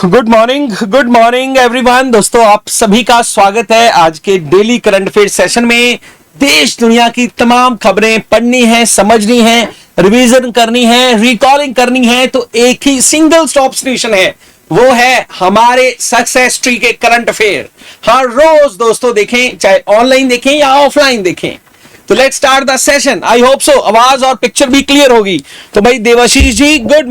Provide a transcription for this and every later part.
Good morning everyone. दोस्तों आप सभी का स्वागत है आज के डेली करंट अफेयर सेशन में। देश दुनिया की तमाम खबरें पढ़नी है, समझनी है, रिवीजन करनी है, रिकॉलिंग करनी है तो एक ही सिंगल स्टॉप स्टेशन है, वो है हमारे सक्सेस ट्री के करंट अफेयर। हर रोज दोस्तों देखें, चाहे ऑनलाइन देखें या ऑफलाइन देखें। तो let's start the session. I hope so आवाज और पिक्चर भी क्लियर होगी। तो भाई देवाशीष जी गुड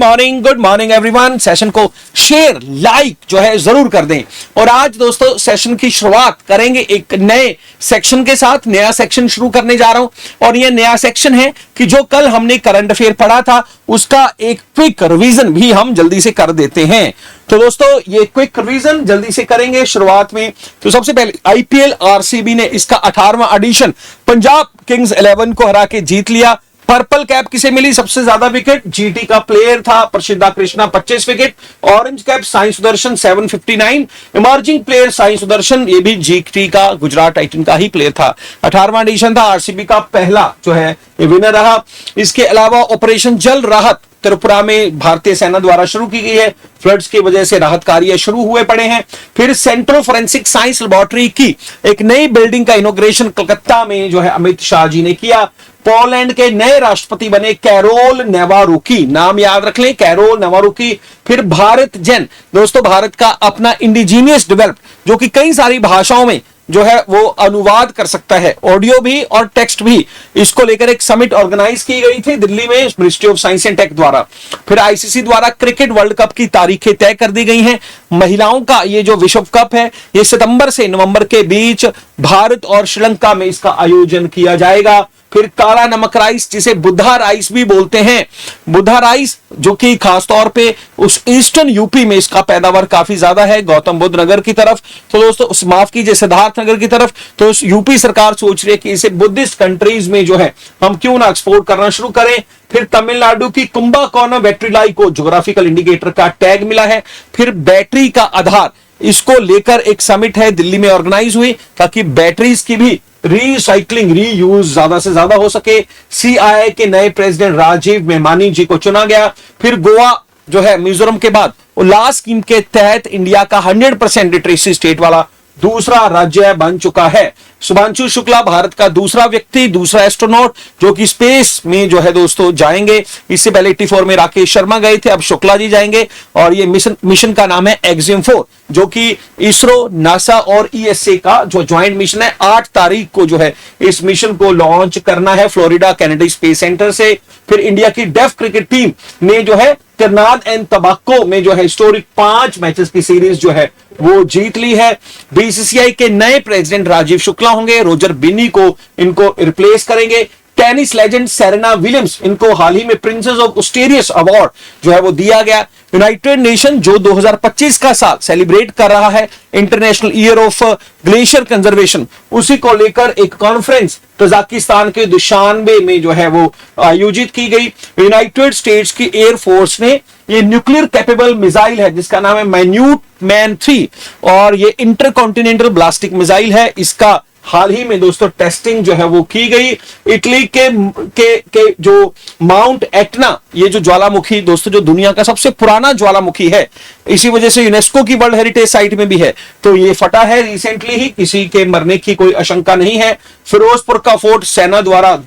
मॉर्निंग एवरीवन। सेशन को शेयर लाइक जो है जरूर कर दें। और आज दोस्तों सेशन की शुरुआत करेंगे एक नए सेक्शन के साथ। नया सेक्शन शुरू करने जा रहा हूं और यह नया सेक्शन है कि जो कल हमने करंट अफेयर पढ़ा था उसका एक क्विक रिवीजन भी हम जल्दी से कर देते हैं। तो दोस्तों ये क्विक रिवीजन जल्दी से करेंगे शुरुआत में। तो सबसे पहले आईपीएल आरसीबी ने इसका 18वां एडिशन पंजाब किंग्स 11 को हरा के जीत लिया। पर्पल कैप किसे मिली? सबसे ज्यादा विकेट जीटी का प्लेयर था प्रसिद्धा Krishna 25 wicket. Orange cap Sai Sudarshan 759। Emerging player Sai Sudarshan ये भी जीटी का गुजरात टाइटन का ही प्लेयर था। 18वां एडिशन था, आरसीबी का पहला जो है ये विनर रहा। इसके अलावा ऑपरेशन जल राहत त्रिपुरा में भारतीय सेना द्वारा शुरू की गई है। फ्लड्स की वजह से राहत कार्य शुरू हुए पड़े हैं। फिर सेंटर फॉरेंसिक साइंस लेबोरेटरी की एक नई बिल्डिंग का इनॉग्रेशन कलकत्ता में जो है अमित शाह जी ने किया। पोलैंड के नए राष्ट्रपति बने कैरोल नेवारुकी, नाम याद रख लें कैरोल नेवारुकी। फिर भारत जेन दोस्तों, भारत का अपना इंडिजीनियस डेवलप जो कि कई सारी भाषाओं में जो है वो अनुवाद कर सकता है, ऑडियो भी और टेक्स्ट भी। इसको लेकर एक समिट ऑर्गेनाइज की गई थी दिल्ली में ministry of science and tech द्वारा। फिर आईसीसी द्वारा क्रिकेट वर्ल्ड कप की तारीखें तय कर दी गई हैं। महिलाओं का ये जो विश्व कप है ये सितंबर से नवंबर के बीच भारत और श्रीलंका में इसका आयोजन किया जाएगा। फिर काला नमक राइस जिसे बुद्धा राइस भी बोलते हैं, बुद्धा राइस जो कि खासतौर पे उस ईस्टर्न यूपी में इसका पैदावार काफी ज्यादा है, गौतम बुद्ध नगर की तरफ। तो दोस्तों माफ कीजिए सिद्धार्थ नगर की तरफ। तो यूपी सरकार सोच रही है कि इसे बुद्धिस्ट कंट्रीज में जो है हम क्यों ना एक्सपोर्ट करना शुरू करें। फिर तमिलनाडु की कुंभकोणम बैटरी लाई को ज्योग्राफिकल इंडिकेटर का टैग मिला है। फिर बैटरी का आधार, इसको लेकर एक समिट है दिल्ली में ऑर्गेनाइज हुई ताकि बैटरीज की भी रीसाइक्लिंग रीयूज ज्यादा से ज्यादा हो सके। सीआईआई के नए प्रेसिडेंट राजीव मेहमानी जी को चुना गया। फिर गोवा जो है मिजोरम के बाद उल्लास स्कीम के तहत इंडिया का 100% लिटरेसी स्टेट वाला दूसरा राज्य बन चुका है। शुभांशु शुक्ला भारत का दूसरा व्यक्ति, दूसरा एस्ट्रोनॉट जो कि स्पेस में जो है दोस्तों जाएंगे। इससे पहले 84 में राकेश शर्मा गए थे, अब शुक्ला जी जाएंगे। और ये मिशन का नाम है एक्सिम 4 जो कि इसरो, नासा और ईएसए का जो ज्वाइंट मिशन है। 8 तारीख को जो है इस मिशन को लॉन्च करना है फ्लोरिडा कैनेडी स्पेस सेंटर से। फिर इंडिया की डेफ क्रिकेट टीम ने जो है त्रिनाद एंड टोबैको में जो है हिस्टोरिक 5 मैचेस की सीरीज जो है वो जीत ली है। बीसीसीआई के नए प्रेसिडेंट राजीव शुक्ला होंगे, रोजर बिनी को इनको रिप्लेस करेंगे। टेनिस लेजेंड सेरेना विलियम्स, इनको हाल ही में प्रिंसेस ऑफ ऑस्ट्रेरियस अवार्ड जो है वो दिया गया। यूनाइटेड नेशन जो 2025 का साल सेलिब्रेट कर रहा है international year of glacier conservation, उसी को लेकर एक कॉन्फ्रेंस तजाकिस्तान के दुशानबे में जो है वो आयोजित की गई। यूनाइटेड स्टेट्स की एयरफोर्स ने ये न्यूक्लियर कैपेबल मिसाइल है जिसका नाम है माइन्यूट मैन 3 और ये इंटरकॉन्टिनेंटल ब्लास्टिक मिसाइल है। इसका हाल ही में दोस्तों टेस्टिंग जो है वो की गई। इटली के जो माउंट एटना, ये जो ज्वालामुखी दोस्तों जो दुनिया का सबसे पुराना ज्वालामुखी है, इसी वजह से यूनेस्को की वर्ल्ड हेरिटेज साइट में भी है। तो ये फटा है रिसेंटली ही, किसी के मरने की कोई आशंका नहीं है। फिरोजपुर का फोर्ट सेना द्वारा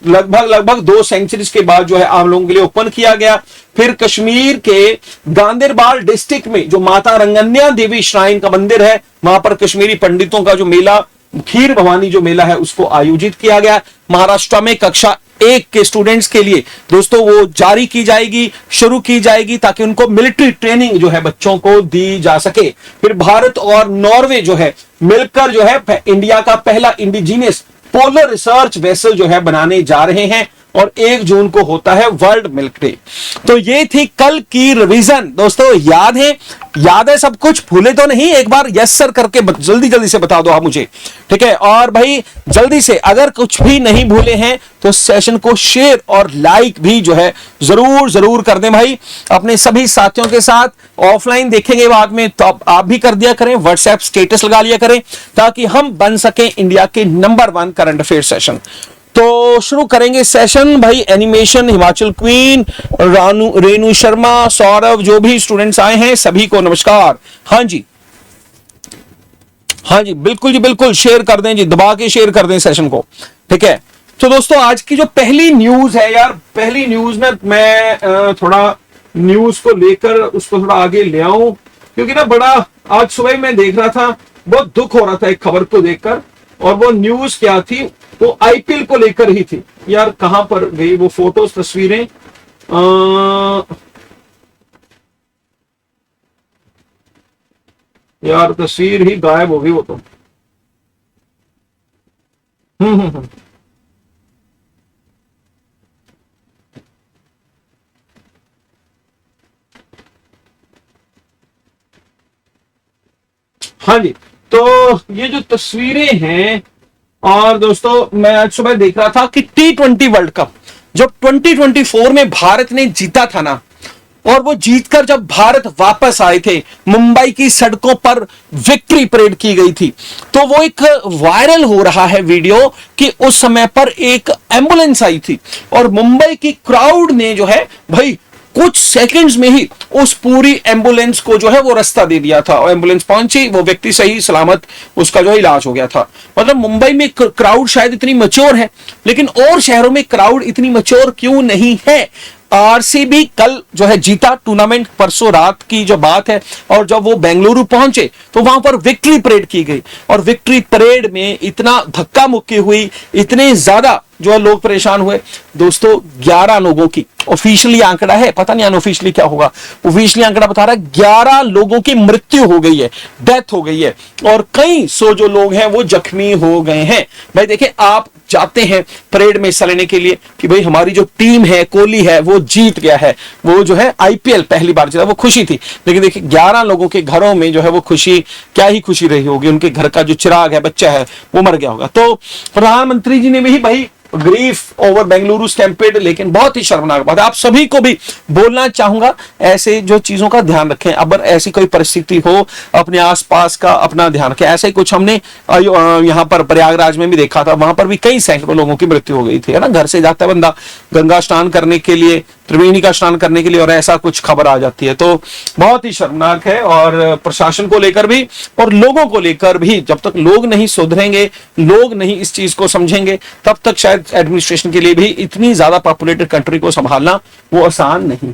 लगभग 2 सेंचुरीज के बाद जो है आम लोगों के लिए ओपन किया गया। फिर कश्मीर के गांदेरबाल डिस्ट्रिक्ट में जो माता रंगन्या देवी श्राइन का मंदिर है, वहां पर कश्मीरी पंडितों का जो मेला, खीर भवानी जो मेला है उसको आयोजित किया गया। महाराष्ट्र में कक्षा 1 के स्टूडेंट्स के लिए दोस्तों वो जारी की जाएगी, शुरू की जाएगी ताकि उनको मिलिट्री ट्रेनिंग जो है बच्चों को दी जा सके। फिर भारत और नॉर्वे जो है मिलकर जो है इंडिया का पहला इंडिजीनियस पोलर रिसर्च वेसल जो है बनाने जा रहे हैं और 1 जून को होता है वर्ल्ड मिल्क डे। तो ये थी कल की रिवीजन। दोस्तों याद है सब कुछ, भूले तो नहीं? एक बार यस सर करके जल्दी से बता दो आप मुझे, ठीक है? और भाई जल्दी से अगर कुछ भी नहीं भूले हैं तो सेशन को शेयर और लाइक भी जो है जरूर कर दें भाई अपने सभी साथियों के साथ। ऑफलाइन देखेंगे बाद में तो आप भी कर दिया करें, व्हाट्सएप स्टेटस लगा लिया करें ताकि हम बन सकें इंडिया के नंबर 1 करंट अफेयर सेशन। तो तो शुरू करेंगे सेशन। भाई एनिमेशन हिमाचल क्वीन, रेनू शर्मा, सौरभ, जो भी स्टूडेंट्स आए हैं सभी को नमस्कार। हाँ जी, हाँ जी, बिल्कुल जी, बिल्कुल शेयर कर दें जी, दबा के शेयर कर दें सेशन को, ठीक है। तो दोस्तों आज की जो पहली न्यूज है यार, पहली न्यूज में मैं थोड़ा न्यूज को लेकर उसको थोड़ा आगे ले आऊं, क्योंकि ना बड़ा आज सुबह मैं देख रहा था, बहुत दुख हो रहा था एक खबर को देखकर। और वो न्यूज क्या थी, वो आईपीएल को लेकर ही थी यार। कहां पर गई वो फोटोज, तस्वीरें? यार तस्वीर ही गायब हो गई वो तो। हम्म। हाँ जी, तो ये जो तस्वीरें हैं, और दोस्तों मैं आज सुबह देख रहा था कि T20 वर्ल्ड कप जब 2024 में भारत ने जीता था ना, और वो जीतकर जब भारत वापस आए थे, मुंबई की सड़कों पर विक्ट्री परेड की गई थी। तो वो एक वायरल हो रहा है वीडियो कि उस समय पर एक एम्बुलेंस आई थी और मुंबई की क्राउड ने जो है भाई कुछ सेकंड्स में ही उस पूरी एम्बुलेंस को जो है वो रास्ता दे दिया था, और एम्बुलेंस पहुंची, वो व्यक्ति सही सलामत उसका जो है इलाज हो गया था। मतलब मुंबई में क्राउड शायद इतनी मैच्योर है, लेकिन और शहरों में क्राउड इतनी मैच्योर क्यों नहीं है? आरसीबी कल जो है जीता टूर्नामेंट, परसों रात की जो बात है, और जब वो बेंगलुरु पहुंचे तो वहां पर विक्ट्री परेड की गई, और विक्ट्री परेड में इतना धक्का मुक्की हुई, इतने ज्यादा जो लोग परेशान हुए। दोस्तों 11 लोगों की ऑफिशियली आंकड़ा है, पता नहीं अनऑफिशियली क्या होगा, ऑफिशियली आंकड़ा बता रहा है 11 लोगों की मृत्यु हो गई है, डेथ हो गई है, और कई सौ जो लोग हैं वो जख्मी हो गए हैं। भाई देखिए, आप जाते हैं परेड में हिस्सा लेने के लिए कि भाई हमारी जो टीम है, कोहली है, वो जीत गया है, वो जो है आईपीएल पहली बार जीता, वो खुशी थी। लेकिन देखिए 11 लोगों के घरों में जो है वो खुशी, क्या ही खुशी रही होगी, उनके घर का जो चिराग है, बच्चा है, वो मर गया होगा। तो प्रधानमंत्री जी ने भी भाई ग्रीफ ओवर बेंगलुरु स्टैम्पेड, लेकिन बहुत ही शर्मनाक बात है। आप सभी को भी बोलना चाहूंगा, ऐसे जो चीजों का ध्यान रखें। अगर ऐसी कोई परिस्थिति हो, अपने आसपास का अपना ध्यान रखें। ऐसे ही कुछ हमने यहाँ पर प्रयागराज में भी देखा था, वहां पर भी कई सैकड़ों लोगों की मृत्यु हो गई थी, है ना। घर से जाता है बंदा गंगा स्नान करने के लिए, त्रिवेणी का स्नान करने के लिए, और ऐसा कुछ खबर आ जाती है, तो बहुत ही शर्मनाक है। और प्रशासन को लेकर भी और लोगों को लेकर भी, जब तक लोग नहीं सुधरेंगे, लोग नहीं इस चीज को समझेंगे, तब तक शायद एडमिनिस्ट्रेशन के लिए भी इतनी ज्यादा पॉपुलेटेड कंट्री को संभालना वो आसान नहीं।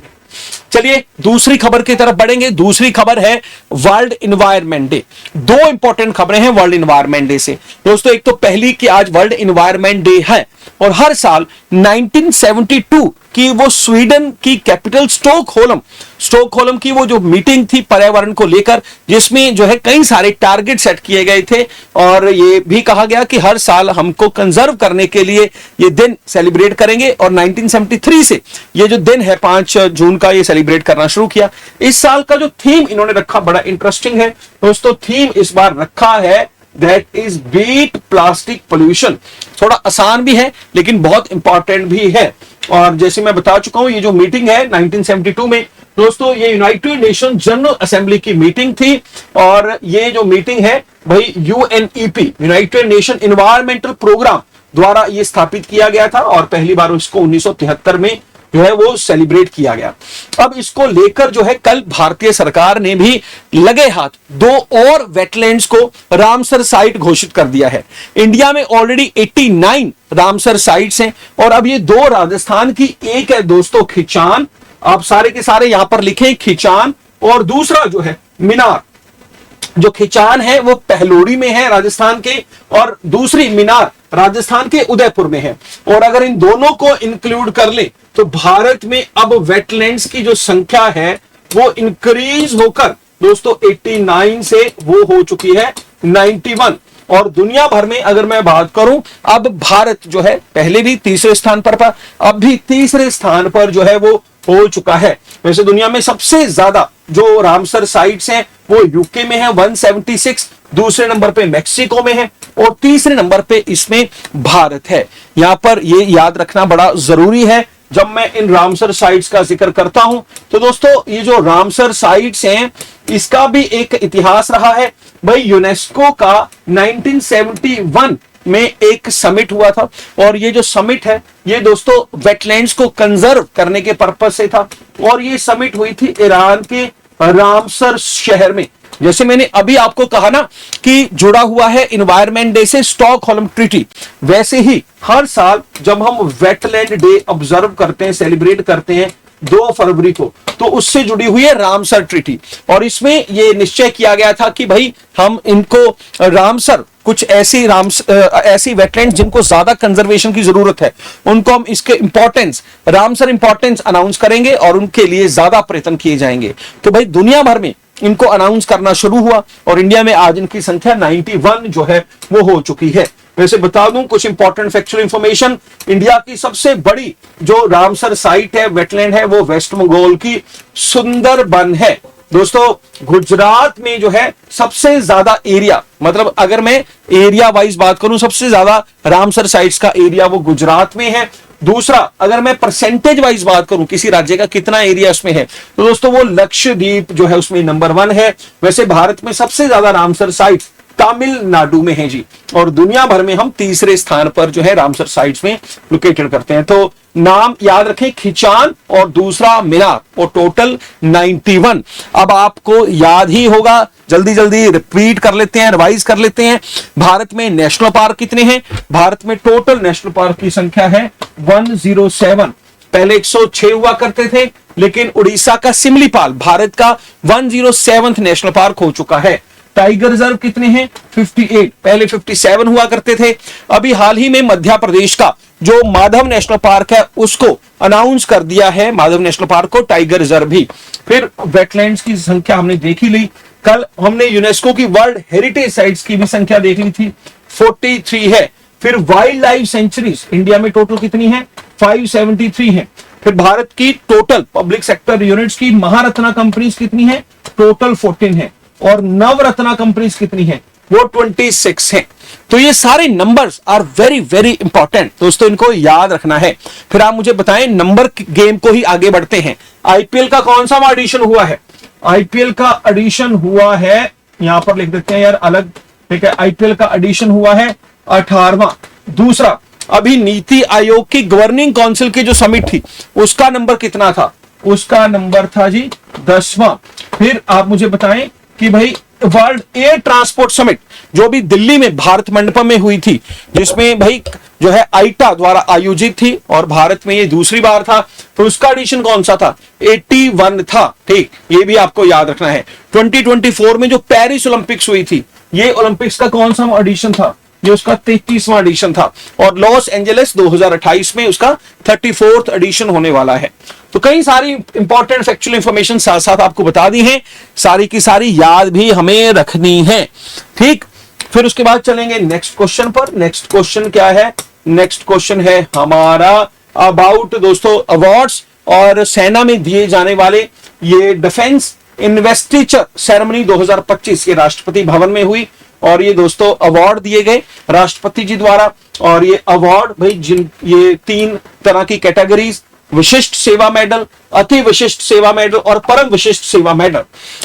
चलिए दूसरी खबर की तरफ बढ़ेंगे। दूसरी खबर है वर्ल्ड इन्वायरमेंट डे। दो इंपॉर्टेंट खबरें हैं वर्ल्ड इन्वायरमेंट डे से दोस्तों। एक तो पहली कि आज वर्ल्ड इन्वायरमेंट डे है, और हर साल 1972 की वो स्वीडन की कैपिटल स्टॉकहोल्म की वो जो मीटिंग थी पर्यावरण को लेकर, जिसमें जो है कई सारे टारगेट सेट किए गए थे, और ये भी कहा गया कि हर साल हमको कंजर्व करने के लिए ये दिन सेलिब्रेट करेंगे। और 1973 से ये जो दिन है 5 जून का, ये सेलिब्रेट करना शुरू किया। इस साल का जो थीम इन्होंने रखा बड़ा इंटरेस्टिंग है दोस्तों। थीम इस बार रखा है that is beat plastic pollution. थोड़ा आसान भी है लेकिन बहुत इंपॉर्टेंट भी है। और जैसे मैं बता चुका हूं, ये जो मीटिंग है 1972 में दोस्तों, ये यूनाइटेड नेशन जनरल असेंबली की मीटिंग थी, और ये जो मीटिंग है भाई UNEP, United Nation environmental program द्वारा ये स्थापित किया गया था, और पहली बार इसको 1973 में जो है वो सेलिब्रेट किया गया। अब इसको लेकर जो है कल भारतीय सरकार ने भी लगे हाथ 2 और वेटलैंड्स को रामसर साइट घोषित कर दिया है। इंडिया में ऑलरेडी 89 रामसर साइट्स हैं, और अब ये 2 राजस्थान की, एक है दोस्तों खिचान, आप सारे के सारे यहां पर लिखें खिचान, और दूसरा जो है मीनार। जो खिचान है वो पहलोड़ी में है राजस्थान के, और दूसरी मीनार राजस्थान के उदयपुर में है। और अगर इन दोनों को इंक्लूड कर ले तो भारत में अब वेटलैंड्स की जो संख्या है वो इंक्रीज होकर दोस्तों 89 से वो हो चुकी है 91। और दुनिया भर में अगर मैं बात करूं, अब भारत जो है पहले भी तीसरे स्थान पर था, अब भी तीसरे स्थान पर जो है वो हो चुका है। वैसे दुनिया में सबसे ज्यादा जो रामसर साइट्स हैं वो यूके में है 176, दूसरे नंबर पे मेक्सिको में है, और तीसरे नंबर पे इसमें भारत है। यहां पर ये याद रखना बड़ा जरूरी है जब मैं इन रामसर साइट्स का जिक्र करता हूं। तो दोस्तों ये जो रामसर साइट्स हैं इसका भी एक इतिहास रहा है भाई। यूनेस्को का 1971 में एक समिट हुआ था, और ये जो समिट है ये दोस्तों वेटलैंड्स को कंजर्व करने के पर्पस से था, और ये समिट हुई थी ईरान के रामसर शहर में। जैसे मैंने अभी आपको कहा ना कि जुड़ा हुआ है इन्वायरमेंट डे से स्टॉकहोल्म ट्रीटी, वैसे ही हर साल जब हम वेटलैंड डे ऑब्जर्व करते हैं, सेलिब्रेट करते हैं 2 फरवरी को, तो उससे जुड़ी हुई है रामसर ट्रीटी। और इसमें यह निश्चय किया गया था कि भाई हम इनको रामसर, कुछ ऐसी वेटलैंड जिनको ज्यादा कंजर्वेशन की जरूरत है, उनको हम इसके इंपॉर्टेंस, रामसर इंपॉर्टेंस अनाउंस करेंगे और उनके लिए ज्यादा प्रयत्न किए जाएंगे। तो भाई दुनिया भर में इनको अनाउंस करना शुरू हुआ, और इंडिया में आज इनकी संख्या 91 जो है वो हो चुकी है। वैसे बता दूं कुछ इंपॉर्टेंट फैक्चुअल इंफॉर्मेशन, इंडिया की सबसे बड़ी जो रामसर साइट है, वेटलैंड है, वो वेस्ट बंगाल की सुंदरबन है। दोस्तों गुजरात में जो है सबसे ज्यादा एरिया, मतलब अगर मैं एरिया वाइज बात करूं, सबसे ज्यादा रामसर साइट्स का एरिया वो गुजरात में है। दूसरा, अगर मैं परसेंटेज वाइज बात करूं किसी राज्य का कितना एरिया उसमें है, तो दोस्तों वो लक्षद्वीप जो है उसमें नंबर 1 है। वैसे भारत में सबसे ज्यादा रामसर साइट्स तमिलनाडु में है जी, और दुनिया भर में हम तीसरे स्थान पर जो है रामसर साइट्स में लोकेटेड करते हैं। तो नाम याद रखें, खिचान और दूसरा मीनार, और टोटल 91। अब आपको याद ही होगा, जल्दी जल्दी रिपीट कर लेते हैं, रिवाइज कर लेते हैं। भारत में नेशनल पार्क कितने हैं? भारत में टोटल नेशनल पार्क की संख्या है 107। पहले 106 हुआ करते थे, लेकिन उड़ीसा का सिमलीपाल भारत का 107वां नेशनल पार्क हो चुका है। टाइगर रिजर्व कितने हैं? 58, पहले 57 हुआ करते थे। अभी हाल ही में मध्य प्रदेश का जो माधव नेशनल पार्क है उसको अनाउंस कर दिया है, माधव नेशनल पार्क को टाइगर रिजर्व भी। फिर वेटलैंड्स की संख्या हमने देखी ली। कल हमने यूनेस्को की वर्ल्ड हेरिटेज साइट्स की भी संख्या देख ली थी, 43 है। फिर वाइल्ड लाइफ सेंचुरीज इंडिया में टोटल कितनी है? 573 है। फिर भारत की टोटल पब्लिक सेक्टर यूनिट्स की महारत्ना कंपनीज कितनी है? टोटल 14 है। और नवरत्ना कंपनीज कितनी है? वो 26 है। तो ये सारे numbers are very very important दोस्तों, इनको याद रखना है। फिर आप मुझे बताएं, नंबर गेम को ही आगे बढ़ते हैं। आईपीएल का कौन सा एडिशन हुआ है? आईपीएल का एडिशन हुआ है, यहां पर लिख देते हैं यार अलग, ठीक है। आईपीएल का एडिशन हुआ है 18वां। दूसरा, अभी नीति आयोग की गवर्निंग काउंसिल की जो समिट थी उसका नंबर कितना था? उसका नंबर था जी 10वां। फिर आप मुझे बताएं कि भाई वर्ल्ड एयर ट्रांसपोर्ट समिट जो भी दिल्ली में भारत मंडपम में हुई थी, जिसमें भाई जो है आईटा द्वारा आयोजित थी, और भारत में ये दूसरी बार था, तो उसका एडिशन कौन सा था? 81 था। ठीक, ये भी आपको याद रखना है। 2024 में जो पेरिस ओलंपिक्स हुई थी, ये ओलंपिक्स का कौन सा एडिशन था? ये उसका 33वां एडिशन था। और लॉस एंजलिस 2028 में उसका 34th एडिशन होने वाला है। तो कई सारी इंपॉर्टेंट फैक्चुअल इंफॉर्मेशन साथ साथ आपको बता दी है, सारी की सारी याद भी हमें रखनी है। ठीक, फिर उसके बाद चलेंगे नेक्स्ट क्वेश्चन पर। नेक्स्ट क्वेश्चन क्या है? नेक्स्ट क्वेश्चन है हमारा अबाउट दोस्तों अवार्ड्स और सेना में दिए जाने वाले ये डिफेंस इन्वेस्टिचर सेरेमनी 2025 ये राष्ट्रपति भवन में हुई, और ये दोस्तों अवार्ड दिए गए राष्ट्रपति जी द्वारा। और ये अवार्ड भाई ये 3 तरह की कैटेगरीज, विशिष्ट सेवा मेडल, अति विशिष्ट सेवा मेडल और परम विशिष्ट सेवा मेडल।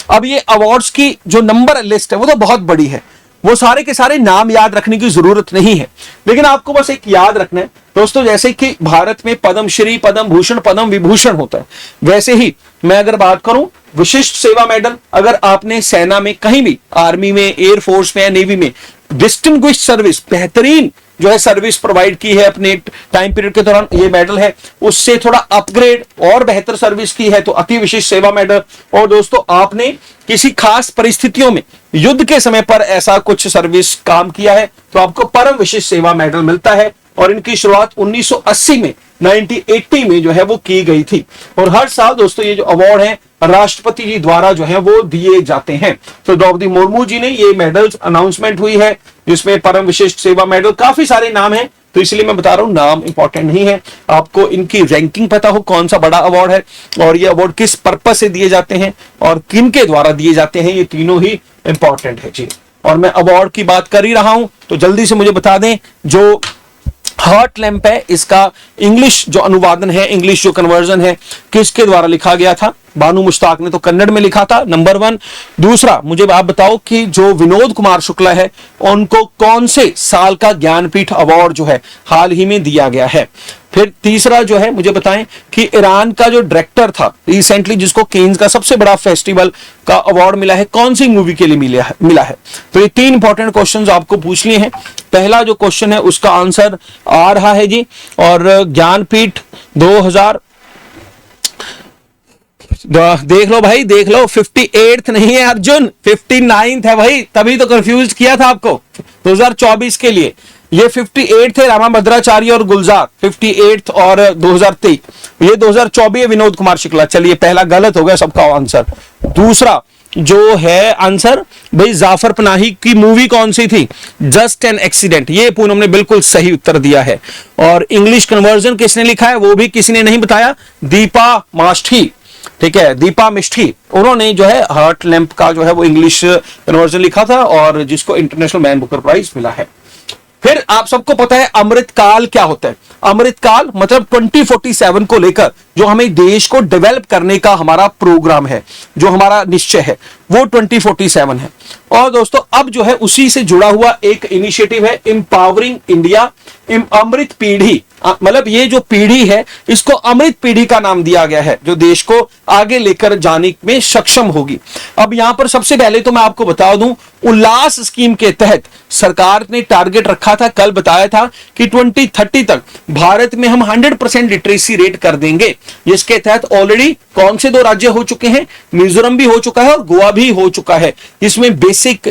अब ये अवार्ड्स की जो नंबर लिस्ट है वो तो बहुत बड़ी है, वो सारे के सारे नाम याद रखने की जरूरत नहीं है, लेकिन आपको बस एक याद रखना है दोस्तों, जैसे कि भारत में पद्मश्री, पद्म भूषण, पद्म विभूषण होता है, वैसे ही मैं अगर बात करूं विशिष्ट सेवा मेडल, अगर आपने सेना में कहीं भी, आर्मी में, एयरफोर्स में या नेवी में डिस्टिंग्विश्ड सर्विस, बेहतरीन जो है सर्विस प्रोवाइड की है अपने टाइम पीरियड के दौरान, ये मेडल है। उससे थोड़ा अपग्रेड और बेहतर सर्विस की है तो अति विशिष्ट सेवा मेडल। और दोस्तों आपने किसी खास परिस्थितियों में युद्ध के समय पर ऐसा कुछ सर्विस काम किया है तो आपको परम विशिष्ट सेवा मेडल मिलता है। और इनकी शुरुआत 1980 में 1980 में जो है वो की गई थी। और हर साल दोस्तों ये जो अवार्ड है राष्ट्रपति जी द्वारा जो है वो दिए जाते हैं। तो द्रौपदी मुर्मू जी ने ये मेडल्स अनाउंसमेंट हुई है, जिसमें परम विशिष्ट सेवा मेडल, काफी सारे नाम हैं, तो इसलिए मैं बता रहा हूं, नाम इंपॉर्टेंट नहीं है, आपको इनकी रैंकिंग पता हो कौन सा बड़ा अवार्ड है और ये अवार्ड किस पर्पज से दिए जाते हैं और किन के द्वारा दिए जाते हैं, ये तीनों ही इंपॉर्टेंट है जी। और मैं अवार्ड की बात कर ही रहा हूं तो जल्दी से मुझे बता दें, जो हार्ट लैंप है इसका इंग्लिश जो अनुवादन है, इंग्लिश जो कन्वर्जन है, किसके द्वारा लिखा गया था? बानू मुश्ताक ने तो कन्नड़ में लिखा था, नंबर 1। दूसरा, मुझे आप बताओ कि जो विनोद कुमार शुक्ला है उनको कौन से साल का ज्ञानपीठ अवार्ड जो है हाल ही में दिया गया है। फिर तीसरा जो है मुझे बताएं कि ईरान का जो डायरेक्टर था रिसेंटली जिसको केन्स का सबसे बड़ा फेस्टिवल का अवार्ड मिला है, कौन सी मूवी के लिए मिला है। तो ये 3 इंपॉर्टेंट क्वेश्चंस आपको पूछ लिए हैं। पहला जो क्वेश्चन है उसका आंसर आ रहा है जी, और ज्ञानपीठ 2000 देख लो भाई, देख लो, 58th नहीं है अर्जुन, 59th है भाई, तभी तो कंफ्यूज किया था आपको 2024 के लिए। ये 58 थे रामा भद्राचार्य और गुलजार, 58 और 2023, ये 2024 है विनोद कुमार शुक्ला। चलिए पहला गलत हो गया सबका आंसर। दूसरा जो है आंसर भाई, जाफर पनाही की मूवी कौन सी थी, जस्ट एन एक्सीडेंट, ये पूनम ने बिल्कुल सही उत्तर दिया है। और इंग्लिश कन्वर्जन किसने लिखा है वो भी किसी ने नहीं बताया, दीपा मास्ठी, ठीक है, दीपा मिष्ठी, उन्होंने जो है हार्ट लैंप का जो है वो इंग्लिश कन्वर्जन लिखा था और जिसको इंटरनेशनल मैन बुकर प्राइज मिला है। फिर आप सबको पता है अमृतकाल क्या होता है। अमृतकाल मतलब 2047 को लेकर जो हमें देश को डेवलप करने का हमारा प्रोग्राम है, जो हमारा निश्चय है वो 2047 है। और दोस्तों अब जो है उसी से जुड़ा हुआ एक इनिशिएटिव है एम्पावरिंग इंडिया, अमृत पीढ़ी, मतलब ये जो पीढ़ी है इसको अमृत पीढ़ी का नाम दिया गया है, जो देश को आगे लेकर जाने में सक्षम होगी। अब यहां पर सबसे पहले तो मैं आपको बता दूं, उल्लास स्कीम के तहत सरकार ने टारगेट रखा था, कल बताया था कि 2030 तक भारत में हम 100% लिटरेसी रेट कर देंगे। जिसके तहत ऑलरेडी कौन से 2 राज्य हो चुके हैं, मिजोरम भी हो चुका है और गोवा भी हो चुका है। इसमें बेसिक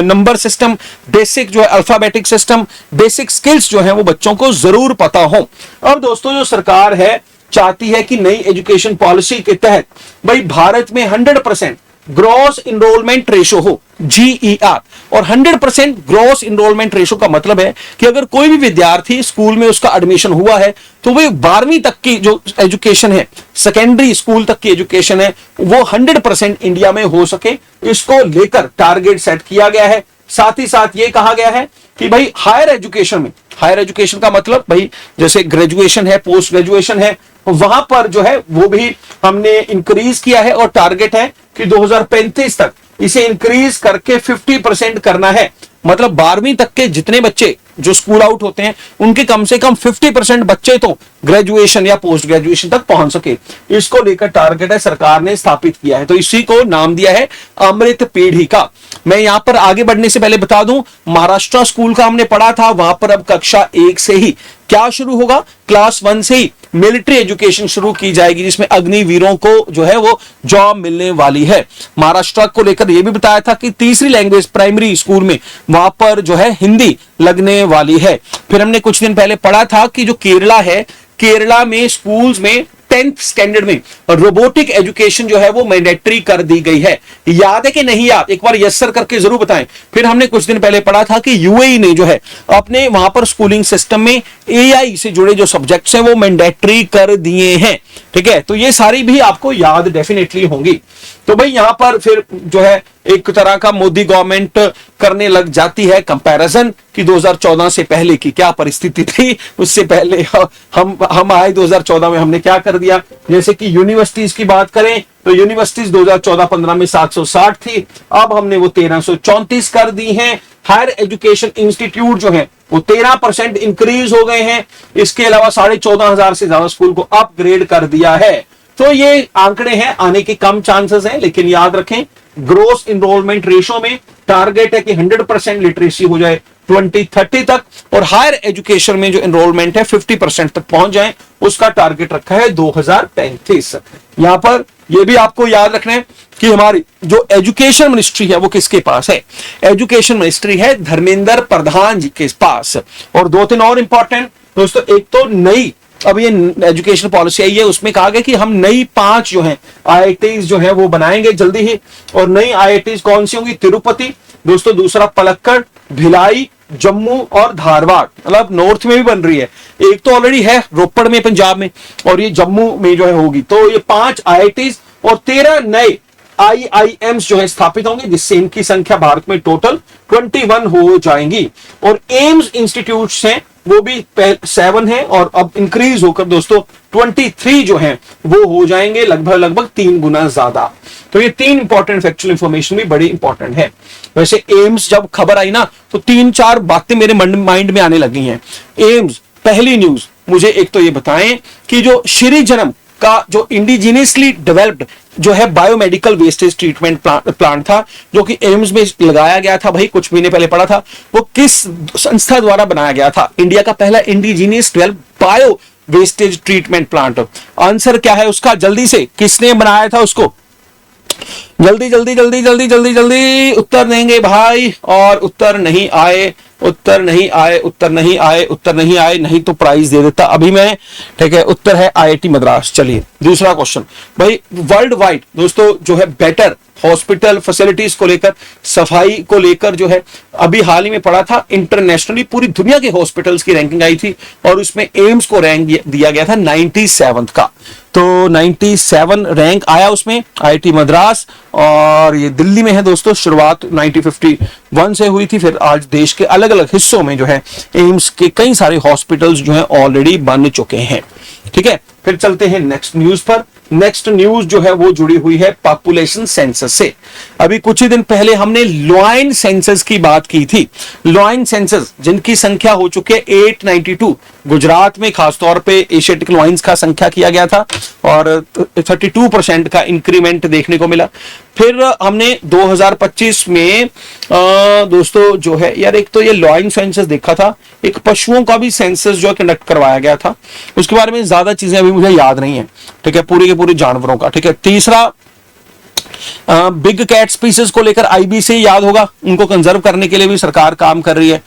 नंबर सिस्टम, बेसिक जो है अल्फाबेटिक सिस्टम, बेसिक स्किल्स जो है वो बच्चों को जरूर पता हो। अब दोस्तों जो सरकार है चाहती है कि नई एजुकेशन पॉलिसी के तहत भाई भारत में 100% ग्रॉस इनरोलमेंट रेशो हो, GER, और 100% ग्रॉस इनरोलमेंट रेशो का मतलब है कि अगर कोई भी विद्यार्थी स्कूल में उसका एडमिशन हुआ है तो वो 12वीं तक की जो एजुकेशन है, सेकेंडरी स्कूल तक की एजुकेशन है, वो 100% इंडिया में हो सके, इसको लेकर टारगेट सेट किया गया है। साथ ही साथ ये कहा गया है कि भाई हायर एजुकेशन में, हायर एजुकेशन का मतलब भाई जैसे ग्रेजुएशन है, पोस्ट ग्रेजुएशन है, वहां पर जो है वो भी हमने इंक्रीज किया है और टारगेट है कि 2035 तक इसे इंक्रीज करके 50% करना है। मतलब 12वीं तक के जितने बच्चे जो स्कूल आउट होते हैं उनके कम से कम 50% बच्चे तो ग्रेजुएशन या पोस्ट ग्रेजुएशन तक पहुंच सके, इसको लेकर टारगेट है सरकार ने स्थापित किया है। तो इसी को नाम दिया है अमृत पीढ़ी का। मैं यहां पर आगे बढ़ने से पहले बता दूं, महाराष्ट्र स्कूल का हमने पढ़ा था, वहां पर अब कक्षा 1 से ही क्या शुरू होगा, क्लास 1 से ही मिलिट्री एजुकेशन शुरू की जाएगी, जिसमें अग्निवीरों को जो है वो जॉब मिलने वाली है। महाराष्ट्र को लेकर यह भी बताया था कि तीसरी लैंग्वेज प्राइमरी स्कूल में वहां पर जो है हिंदी लगने वाली है। फिर हमने कुछ दिन पहले पढ़ा था कि जो केरला है, केरला में स्कूल्स में 10th स्टैंडर्ड में रोबोटिक एजुकेशन जो है वो मैंडेटरी कर दी गई है। याद है कि नहीं याद, एक बार यस सर करके जरूर बताएं। फिर हमने कुछ दिन पहले पढ़ा था कि यूएई ने जो है अपने वहां पर स्कूलिंग सिस्टम में एआई से जुड़े जो सब्जेक्ट्स हैं वो मैंडेटरी कर दिए हैं। ठीक है, तो ये सारी भी आपको याद डेफिनेटली होंगी। तो भाई यहां पर फिर जो है एक तरह का मोदी गवर्नमेंट करने लग जाती है कंपैरिजन कि 2014 से पहले की क्या परिस्थिति थी, उससे पहले हम आए 2014 में हमने क्या कर दिया। जैसे कि यूनिवर्सिटीज की बात करें तो यूनिवर्सिटीज 2014-15 में 760 थी, अब हमने वो 1334 कर दी हैं। हायर एजुकेशन इंस्टीट्यूट जो है वो 13% इंक्रीज हो गए हैं। इसके अलावा 14,500 से ज्यादा स्कूल को अपग्रेड कर दिया है। तो ये आंकड़े हैं, आने के कम चांसेस हैं, लेकिन याद रखें ग्रोस इनरोलमेंट रेशो में टारगेट है कि 100% लिटरेसी हो जाए 2030 तक, और हायर एजुकेशन में जो एनरोलमेंट है 50% तक पहुंच जाए, उसका टारगेट रखा है 2035। यहां पर यह भी आपको याद रखना है कि हमारी जो एजुकेशन मिनिस्ट्री है वो किसके पास है। एजुकेशन मिनिस्ट्री है धर्मेंद्र प्रधान जी के पास। और 2-3 और इंपॉर्टेंट दोस्तों, एक तो नई अब ये एजुकेशन पॉलिसी आई है, उसमें कहा गया कि हम नई 5 जो हैं आईआईटीज जो हैं वो बनाएंगे जल्दी ही। और नई आईआईटीज कौन सी होंगी, तिरुपति दोस्तों, दूसरा पलक्कड़, भिलाई, जम्मू और धारवाड़, मतलब नॉर्थ में भी बन रही है। एक तो ऑलरेडी है रोपड़ में पंजाब में, और ये जम्मू में जो है होगी। तो ये 5 आईआईटीज और 13 नए IIMs जो है स्थापित होंगे, जिससे इनकी संख्या भारत में टोटल 21 हो जाएंगी। और एम्स इंस्टीट्यूट्स हैं वो भी 7 है और अब इंक्रीज होकर दोस्तों 23 जो है वो हो जाएंगे, लगभग 3 गुना ज्यादा। तो ये 3 इंपॉर्टेंट फैक्चुअल इंफॉर्मेशन भी बड़ी इंपॉर्टेंट है। वैसे एम्स जब खबर आई ना तो 3-4 बातें मेरे माइंड में आने लगी हैं। एम्स, पहली न्यूज मुझे एक तो ये बताएं कि जो श्री जन्म का जो इंडिजिनियसली डेवलप्ड जो है बायोमेडिकल वेस्टेज ट्रीटमेंट प्लांट था, जो कि एम्स में लगाया गया था, भाई कुछ महीने पहले पढ़ा था, वो किस संस्था द्वारा बनाया गया था? इंडिया का पहला indigenous developed bio wastage treatment plant. Answer क्या है उसका? जल्दी से, किसने बनाया था उसको? जल्दी जल्दी जल्दी जल्दी जल्दी जल्दी उत्तर देंगे भाई। और उत्तर नहीं आए, उत्तर नहीं आए, उत्तर नहीं आए, उत्तर नहीं आए, नहीं तो प्राइज दे देता अभी मैं। ठीक है, उत्तर है IIT मद्रास। चलिए दूसरा क्वेश्चन भाई, वर्ल्ड वाइड दोस्तों जो है बेटर हॉस्पिटल फैसिलिटीज को लेकर, सफाई को लेकर जो है अभी हाल ही में पढ़ा था, इंटरनेशनली पूरी दुनिया के हॉस्पिटल्स की रैंकिंग आई थी और उसमें एम्स को रैंक दिया गया था 97 का। तो 97 रैंक आया उसमें IIT मद्रास, और ये दिल्ली में है दोस्तों। शुरुआत 1951 से हुई थी, फिर आज देश के अलग अलग हिस्सों में जो है एम्स के कई सारे हॉस्पिटल्स जो है ऑलरेडी बन चुके हैं। ठीक है, फिर चलते हैं नेक्स्ट न्यूज पर। नेक्स्ट न्यूज जो है वो जुड़ी हुई है पॉपुलेशन सेंसस से। अभी कुछ ही दिन पहले हमने लॉइन सेंसस की बात की थी। लॉइन सेंसस जिनकी संख्या हो चुकी है 892, गुजरात में खासतौर पे एशियाटिक लॉइंस का संख्या किया गया था और 32% का इंक्रीमेंट देखने को मिला। फिर हमने 2025 में दोस्तों जो है यार, एक तो ये लॉइन सेंसस देखा था, एक पशुओं का भी सेंसस जो है कंडक्ट करवाया गया था, उसके बारे में ज्यादा चीजें अभी मुझे याद नहीं है। ठीक है, पूरे के पूरे जानवरों का। ठीक है, तीसरा बिग कैट स्पीसीज को लेकर IBC याद होगा, उनको कंजर्व करने के लिए भी सरकार काम कर रही है।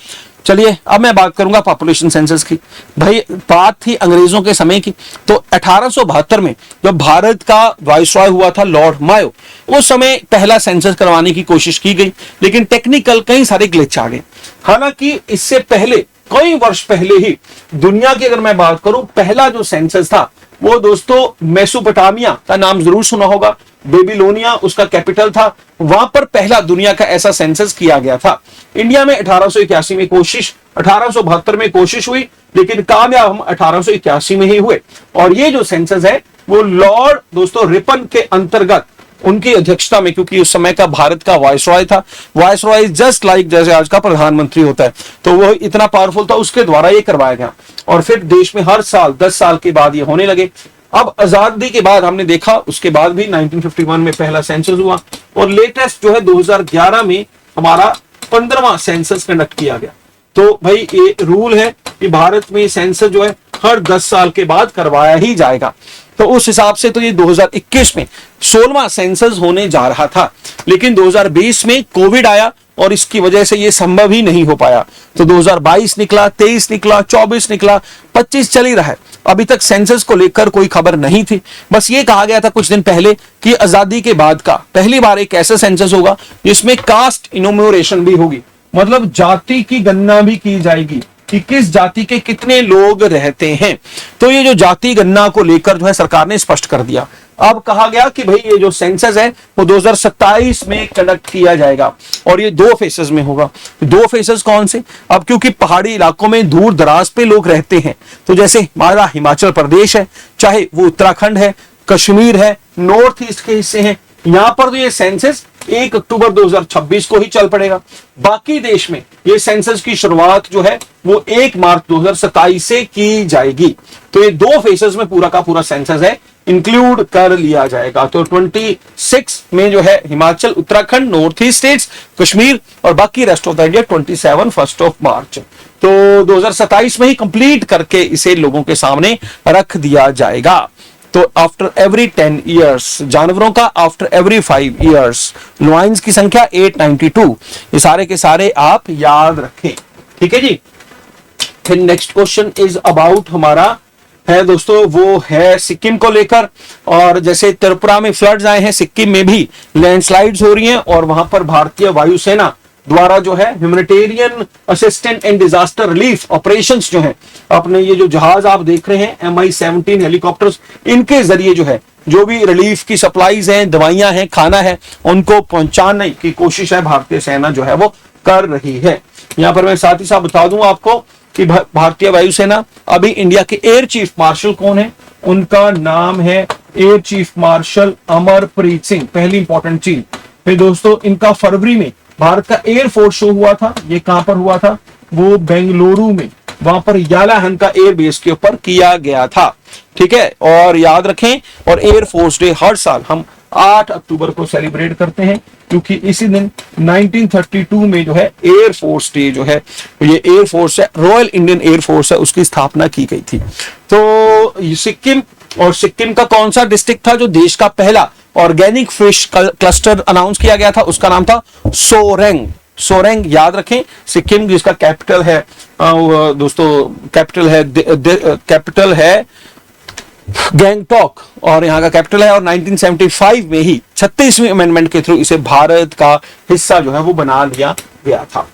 चलिए अब मैं बात करूंगा पॉपुलेशन सेंसस की। भाई बात थी अंग्रेजों के समय की, तो 1872 में जब भारत का वायसरॉय हुआ था लॉर्ड मायो, उस समय पहला सेंसस करवाने की कोशिश की गई, लेकिन टेक्निकल कई सारे ग्लिच आ गए। हालांकि इससे पहले कई वर्ष पहले ही दुनिया की अगर मैं बात करूं, पहला जो सेंसस था वो दोस्तों मेसोपोटामिया का नाम जरूर सुना होगा, बेबीलोनिया उसका कैपिटल था, वहां पर पहला दुनिया का ऐसा सेंसस किया गया था। इंडिया में 1881 में कोशिश, 1872 में कोशिश हुई, लेकिन कामयाब हम 1881 में ही हुए। और ये जो सेंसस है वो लॉर्ड दोस्तों रिपन के अंतर्गत उनकी अध्यक्षता में, क्योंकि उस समय का भारत का वायसरॉय था, वायसरॉय जस्ट लाइक जैसे आज का प्रधानमंत्री होता है, तो वो इतना पावरफुल था, उसके द्वारा ये करवाया गया। और फिर देश में हर साल 10 साल के बाद ये होने लगे। अब आजादी के बाद हमने देखा, उसके बाद भी 1951 में पहला सेंसस हुआ और लेटेस्ट जो है 2011 में हमारा 15वां सेंसस कंडक्ट किया गया। तो भाई ये रूल है कि भारत में सेंसस जो है हर 10 साल के बाद करवाया ही जाएगा। तो उस हिसाब से तो ये 2021 में 16वां सेंसस होने जा रहा था, लेकिन 2020 में कोविड आया और इसकी वजह से ये संभव ही नहीं हो पाया। तो 2022 निकला, 23 निकला, 24 निकला, 25 चल ही रहा है। अभी तक सेंसस को लेकर कोई खबर नहीं थी। बस ये कहा गया था कुछ दिन पहले कि आजादी के बाद का पहली बार एक ऐसा सेंसस होगा जिसमें कास्ट इनोमरेशन भी होगी, मतलब जाति की गणना भी की जाएगी कि किस जाति के कितने लोग रहते हैं। तो ये जो जाति गणना को लेकर जो है सरकार ने स्पष्ट कर दिया। अब कहा गया कि भाई ये जो सेंसस है वो 2027 में कंडक्ट किया जाएगा और ये 2 फेसेस में होगा। 2 फेसेस कौन से? अब क्योंकि पहाड़ी इलाकों में दूर दराज पे लोग रहते हैं, तो जैसे हमारा हिमाचल प्रदेश है, चाहे वो उत्तराखंड है, कश्मीर है, नॉर्थ ईस्ट के हिस्से हैं, यहां पर तो ये सेंसस 1 अक्टूबर 2026 को ही चल पड़ेगा। बाकी देश में ये सेंसस की शुरुआत जो है वो 1 मार्च 2027 से की जाएगी। तो ये 2 फेसेस में पूरा का पूरा सेंसस है इंक्लूड कर लिया जाएगा। तो 26 में जो है Himachal, Uttarakhand, north east states, Kashmir और बाकी रेस्ट ऑफ द इंडिया 27 1 मार्च। तो 2027 में ही कंप्लीट करके इसे लोगों के सामने रख दिया जाएगा। तो आफ्टर एवरी 10 इयर्स, जानवरों का आफ्टर एवरी 5 इयर्स, लॉइंस की संख्या 892। ये सारे के सारे आप याद रखें, ठीक है जी। फिर नेक्स्ट क्वेश्चन इज अबाउट हमारा है दोस्तों, वो है सिक्किम को लेकर। और जैसे त्रिपुरा में फ्लड्स आए हैं, सिक्किम में भी लैंडस्लाइड्स हो रही हैं और वहां पर भारतीय वायुसेना द्वारा जो है humanitarian assistant and disaster relief operations जो है, अपने ये जो जहाज आप देख रहे हैं MI-17 हेलीकॉप्टर्स, इनके जरिए जो है जो भी रिलीफ की सप्लाईज हैं, दवाइयां हैं, खाना है, उनको पहुंचाने की कोशिश है भारतीय सेना जो है वो कर रही है। यहां पर मैं साथ ही साथ बता दूं आपको कि भारतीय वायुसेना, अभी इंडिया के एयर चीफ मार्शल कौन है, उनका नाम है air chief marshal Amarpreet Singh. पहली इंपॉर्टेंट चीज। फिर दोस्तों, इनका फरवरी में भारत का एयर फोर्स शो हुआ था। ये कहां पर हुआ था? वो बेंगलुरु में, वहां पर यालाहन का एयर बेस के ऊपर किया गया था। ठीक है, और याद रखें, और एयर फोर्स डे हर साल हम 8 अक्टूबर को सेलिब्रेट करते हैं, क्योंकि इसी दिन 1932 में जो है एयर फोर्स डे जो है, ये एयर फोर्स है, रॉयल इंडियन एयर फोर्स है, उसकी स्थापना की गई थी। तो सिक्किम, और सिक्किम का कौन सा डिस्ट्रिक्ट था जो देश का पहला ऑर्गेनिक फिश क्लस्टर अनाउंस किया गया था? उसका नाम था सोरेंग। सोरेंग याद रखें, सिक्किम जिसका कैपिटल है दोस्तों, कैपिटल है गैंगटॉक, और यहाँ का कैपिटल है, और 1975 में ही 36वीं अमेंडमेंट के थ्रू इसे भारत का हिस्सा जो है वो बना लिया गया था।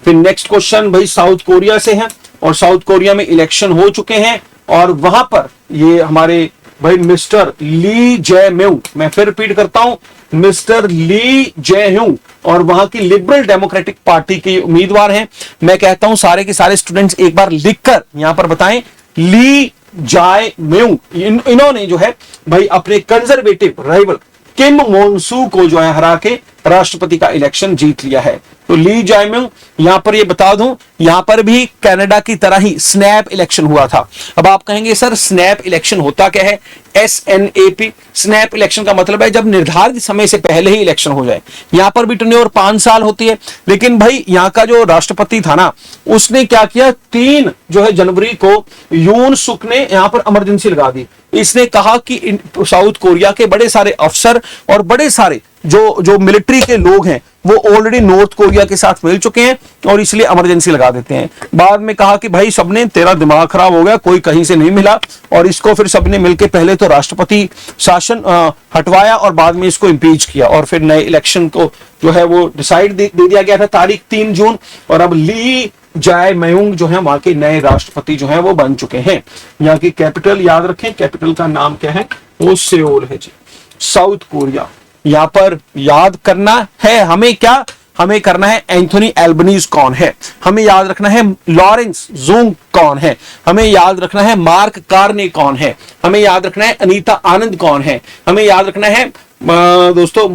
फिर नेक्स्ट क्वेश्चन भाई साउथ कोरिया से है, और साउथ कोरिया में इलेक्शन हो चुके हैं, और वहां पर ये हमारे भाई मिस्टर ली जय म्यूंग, मैं फिर रिपीट करता हूं, मिस्टर ली जय म्यूंग, और वहां की लिबरल डेमोक्रेटिक पार्टी के उम्मीदवार हैं। मैं कहता हूं सारे के सारे स्टूडेंट्स एक बार लिखकर यहां पर बताएं, ली जाय म्यूंग, इन्होंने जो है भाई अपने कंजर्वेटिव राइवल किम मोनसू को जो है हरा के राष्ट्रपति का इलेक्शन जीत लिया है। तो ली जाय म्यूंग, यहां पर ये बता दूं, यहां पर भी कनाडा की तरह ही स्नैप इलेक्शन हुआ था। अब आप कहेंगे सर स्नैप इलेक्शन होता क्या है? SNAP, स्नैप इलेक्शन का मतलब है जब निर्धारित समय से पहले ही इलेक्शन हो जाए। यहां पर भी टेन्योर 5 साल होती है, लेकिन भाई यहां का जो राष्ट्रपति था ना, उसने क्या किया, 3 जो है जनवरी को यून सुक ने यहां पर इमरजेंसी लगा दी। इसने कहा कि साउथ कोरिया के बड़े सारे अफसर और बड़े सारे जो मिलिट्री के लोग हैं वो ऑलरेडी नॉर्थ कोरिया के साथ मिल चुके हैं, और इसलिए इमरजेंसी लगा देते हैं। बाद में कहा कि भाई सबने, तेरा दिमाग खराब हो गया, कोई कहीं से नहीं मिला, और इसको फिर सबने मिलकर पहले तो राष्ट्रपति शासन हटवाया, और बाद में इसको इम्पीच किया, और फिर नए इलेक्शन को जो है वो डिसाइड दे दिया गया था तारीख 3 जून, और अब ली जाय म्यूंग जो है वहां के नए राष्ट्रपति जो है वो बन चुके हैं। यहाँ की कैपिटल याद रखें, कैपिटल का नाम क्या है? वो सेओल है जी, साउथ कोरिया। यहां पर याद करना है हमें, क्या हमें करना है, एंथोनी एल्बनीज कौन है, हमें याद रखना है लॉरेंस ज़ुंग कौन है, हमें याद रखना है मार्क कार्ने कौन है, हमें याद रखना है अनीता आनंद कौन है, हमें याद रखना है दोस्तों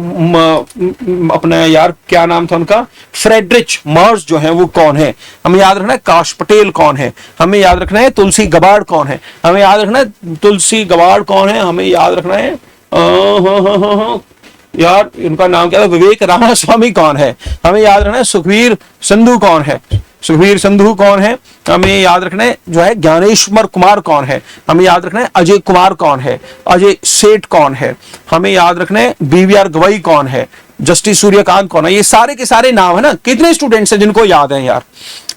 अपना यार क्या नाम था उनका, फ्रेडरिच मर्ज जो है वो कौन है, हमें याद रखना है काश पटेल कौन है, हमें याद रखना है तुलसी गबार्ड कौन है, हमें याद रखना है तुलसी गबार्ड कौन है, हमें याद रखना है यार इनका नाम क्या था, विवेक रामास्वामी कौन है, हमें याद रखना है सुखबीर संधू कौन है, सुखबीर संधू कौन है, हमें याद रखना है जो है ज्ञानेश्वर कुमार कौन है, हमें याद रखना है अजय कुमार कौन है, अजय सेठ कौन है, हमें याद रखना है BVR गवई कौन है, जस्टिस सूर्यकांत कौन है। ये सारे के सारे नाम है ना, कितने स्टूडेंट्स हैं जिनको याद है यार,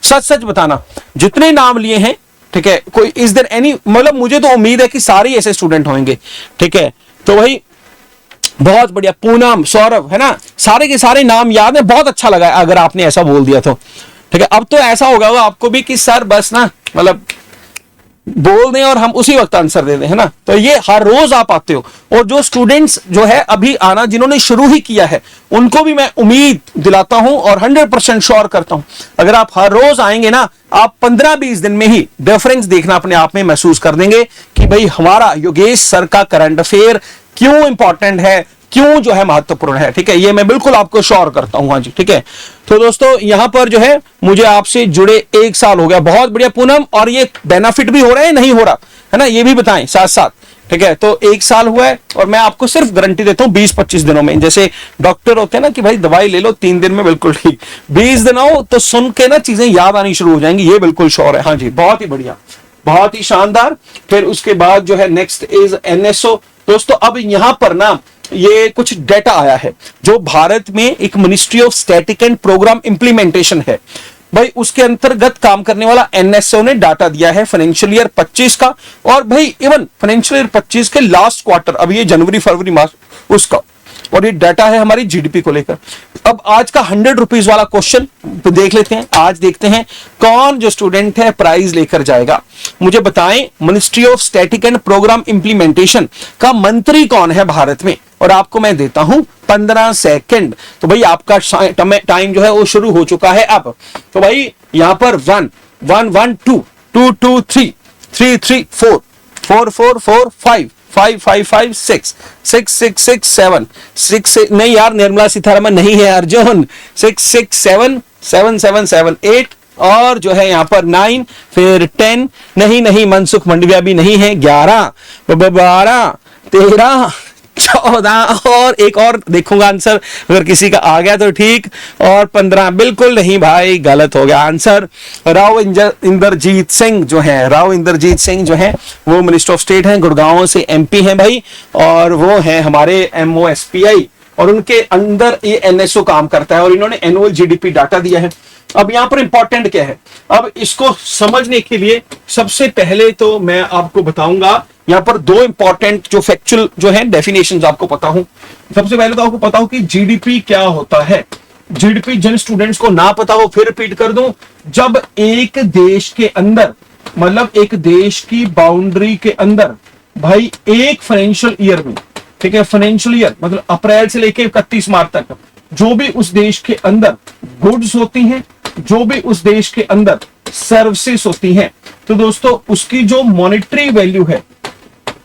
सच सच बताना, जितने नाम लिए हैं, ठीक है, कोई इज देयर एनी, मतलब मुझे तो उम्मीद है कि सारे ऐसे स्टूडेंट होंगे, ठीक है। तो भाई बहुत बढ़िया, पूनम, सौरभ, है ना, सारे के सारे नाम याद है, बहुत अच्छा लगा अगर आपने ऐसा बोल दिया तो, ठीक है। अब तो ऐसा होगा आपको भी कि सर बस ना, मतलब बोल दें और हम उसी वक्त आंसर दे दें, है ना, तो ये हर रोज आप आते हो, और जो स्टूडेंट्स जो है अभी आना, जिन्होंने शुरू ही किया है, उनको भी मैं उम्मीद दिलाता हूं और 100% श्योर करता हूं, अगर आप हर रोज आएंगे ना, आप 15-20 दिन में ही डिफरेंस देखना अपने आप में महसूस कर देंगे कि भाई हमारा योगेश सर का करंट अफेयर क्यों इंपॉर्टेंट है, क्यों जो है महत्वपूर्ण है, ठीक है, ये मैं बिल्कुल आपको श्योर करता हूं। हाँ जी, ठीक है। तो दोस्तों यहां पर जो है मुझे आपसे जुड़े 1 साल हो गया, बहुत बढ़िया पूनम, और ये बेनिफिट भी हो रहा है नहीं हो रहा है ना, ये भी बताएं साथ साथ, ठीक है। तो 1 साल हुआ है, और मैं आपको सिर्फ गारंटी देता हूं 20-25 दिनों में, जैसे डॉक्टर होते हैं ना कि भाई दवाई ले लो 3 दिन में बिल्कुल ठीक, 20 दिन आओ तो सुन के ना चीजें याद आनी शुरू हो जाएंगी, ये बिल्कुल श्योर है। हाँ जी, बहुत ही बढ़िया, बहुत ही शानदार। फिर उसके बाद जो है नेक्स्ट इज NSO। दोस्तों अब यहां पर ना ये कुछ डेटा आया है, जो भारत में एक ministry of static and program implementation है भाई, उसके अंतर्गत काम करने वाला NSO ने डाटा दिया है फाइनेंशियल ईयर 25 का, और भाई इवन फाइनेंशियल ईयर 25 के लास्ट क्वार्टर, अब ये जनवरी फरवरी मार्च उसका, और ये डाटा है हमारी जीडीपी को लेकर। अब आज का 100 रुपीज वाला क्वेश्चन देख लेते हैं। आज देखते हैं कौन जो स्टूडेंट है प्राइज लेकर जाएगा। मुझे बताएं, ministry of static and program implementation का मंत्री कौन है भारत में, और आपको मैं देता हूं 15 सेकंड। तो भाई आपका टाइम जो है वो शुरू हो चुका है अब। तो भाई यहां पर 1 1 1 2 2 2 3 3 3 4 4 4 4 5 5 5 5 6 6 6 6 7 6 नहीं यार, निर्मला सीतारमन नहीं है अर्जुन। 6 6 7 7 7 7 8 और जो है यहां पर 9, फिर 10 नहीं, मनसुख मंडविया भी नहीं है, 11 12 13 14 और एक और देखूंगा आंसर, अगर किसी का आ गया तो ठीक, और 15 बिल्कुल नहीं भाई, गलत हो गया आंसर। राव इंद्रजीत सिंह जो है, राव इंद्रजीत सिंह जो है वो मिनिस्टर ऑफ स्टेट हैं, गुड़गांव से एमपी हैं भाई, और वो हैं हमारे MOSPI, और उनके अंदर ये NSO काम करता है, और इन्होंने एनुअल जीडीपी डाटा दिया है। अब यहां पर इंपॉर्टेंट क्या है, अब इसको समझने के लिए सबसे पहले तो मैं आपको बताऊंगा यहां पर 2 इंपॉर्टेंट जो फैक्चुअल जो है डेफिनेशंस आपको पता हो। सबसे पहले तो आपको पता हो कि जीडीपी क्या होता है। जीडीपी जिन स्टूडेंट्स को ना पता हो फिर रिपीट कर दूं, जब एक देश के अंदर, मतलब एक देश की बाउंड्री के अंदर भाई एक फाइनेंशियल ईयर में, ठीक है, फाइनेंशियल ईयर मतलब अप्रैल से लेकर 31 मार्च तक जो भी उस देश के अंदर गुड्स होती हैं, जो भी उस देश के अंदर सर्विसेज होती हैं, तो दोस्तों उसकी जो मॉनेटरी वैल्यू है,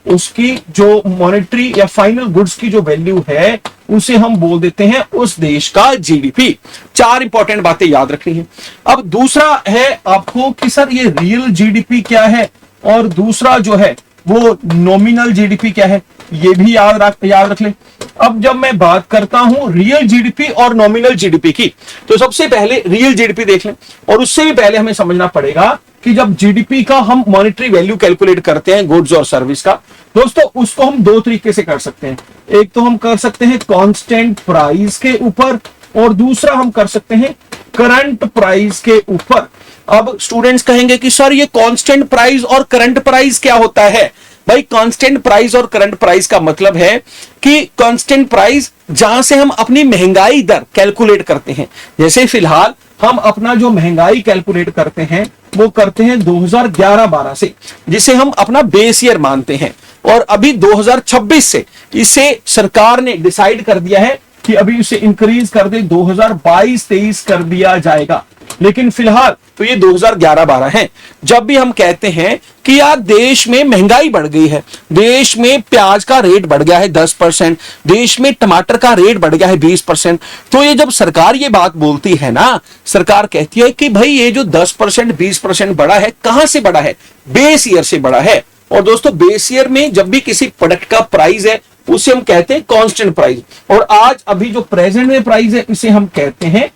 उसकी जो मॉनेटरी या फाइनल गुड्स की जो वैल्यू है उसे हम बोल देते हैं उस देश का जीडीपी। 4 इंपॉर्टेंट बातें याद रखनी है। अब दूसरा है आपको कि सर ये रियल जीडीपी क्या है, और दूसरा जो है वो नॉमिनल जीडीपी क्या है, ये भी याद रख लें। अब जब मैं बात करता हूं रियल जीडीपी और नॉमिनल जीडीपी की, तो सबसे पहले रियल जीडीपी देख लें, और उससे भी पहले हमें समझना पड़ेगा कि जब जीडीपी का हम मॉनेटरी वैल्यू कैलकुलेट करते हैं गुड्स और सर्विस का, दोस्तों उसको हम 2 तरीके से कर सकते हैं। एक तो हम कर सकते हैं कांस्टेंट प्राइस के ऊपर, और दूसरा हम कर सकते हैं करंट प्राइस के ऊपर। अब स्टूडेंट्स कहेंगे कि सर ये कांस्टेंट प्राइस और करंट प्राइस क्या होता है। भाई कांस्टेंट प्राइस और करंट प्राइस का मतलब है कि कांस्टेंट प्राइस जहां से हम अपनी महंगाई दर कैलकुलेट करते हैं, जैसे फिलहाल हम अपना जो महंगाई कैलकुलेट करते हैं वो करते हैं 2011-12 से, जिसे हम अपना बेस ईयर मानते हैं, और अभी 2026 से इसे सरकार ने डिसाइड कर दिया है कि अभी उसे इंक्रीज कर दे, 2022-23 कर दिया जाएगा, लेकिन फिलहाल तो ये 2011-12 है। जब भी हम कहते हैं कि यार देश में महंगाई बढ़ गई है, देश में प्याज का रेट बढ़ गया है 10%, देश में टमाटर का रेट बढ़ गया है 20%, तो ये जब सरकार ये बात बोलती है ना, सरकार कहती है कि भाई ये जो 10% 20% बढ़ा है, कहां से बढ़ा है, बेस ईयर से बढ़ा है। और दोस्तों बेस ईयर में जब भी किसी प्रोडक्ट का प्राइस है उसे हम कहते हैं कांस्टेंट प्राइस, और आज अभी जो प्रेजेंट में प्राइस है इसे हम कहते हैं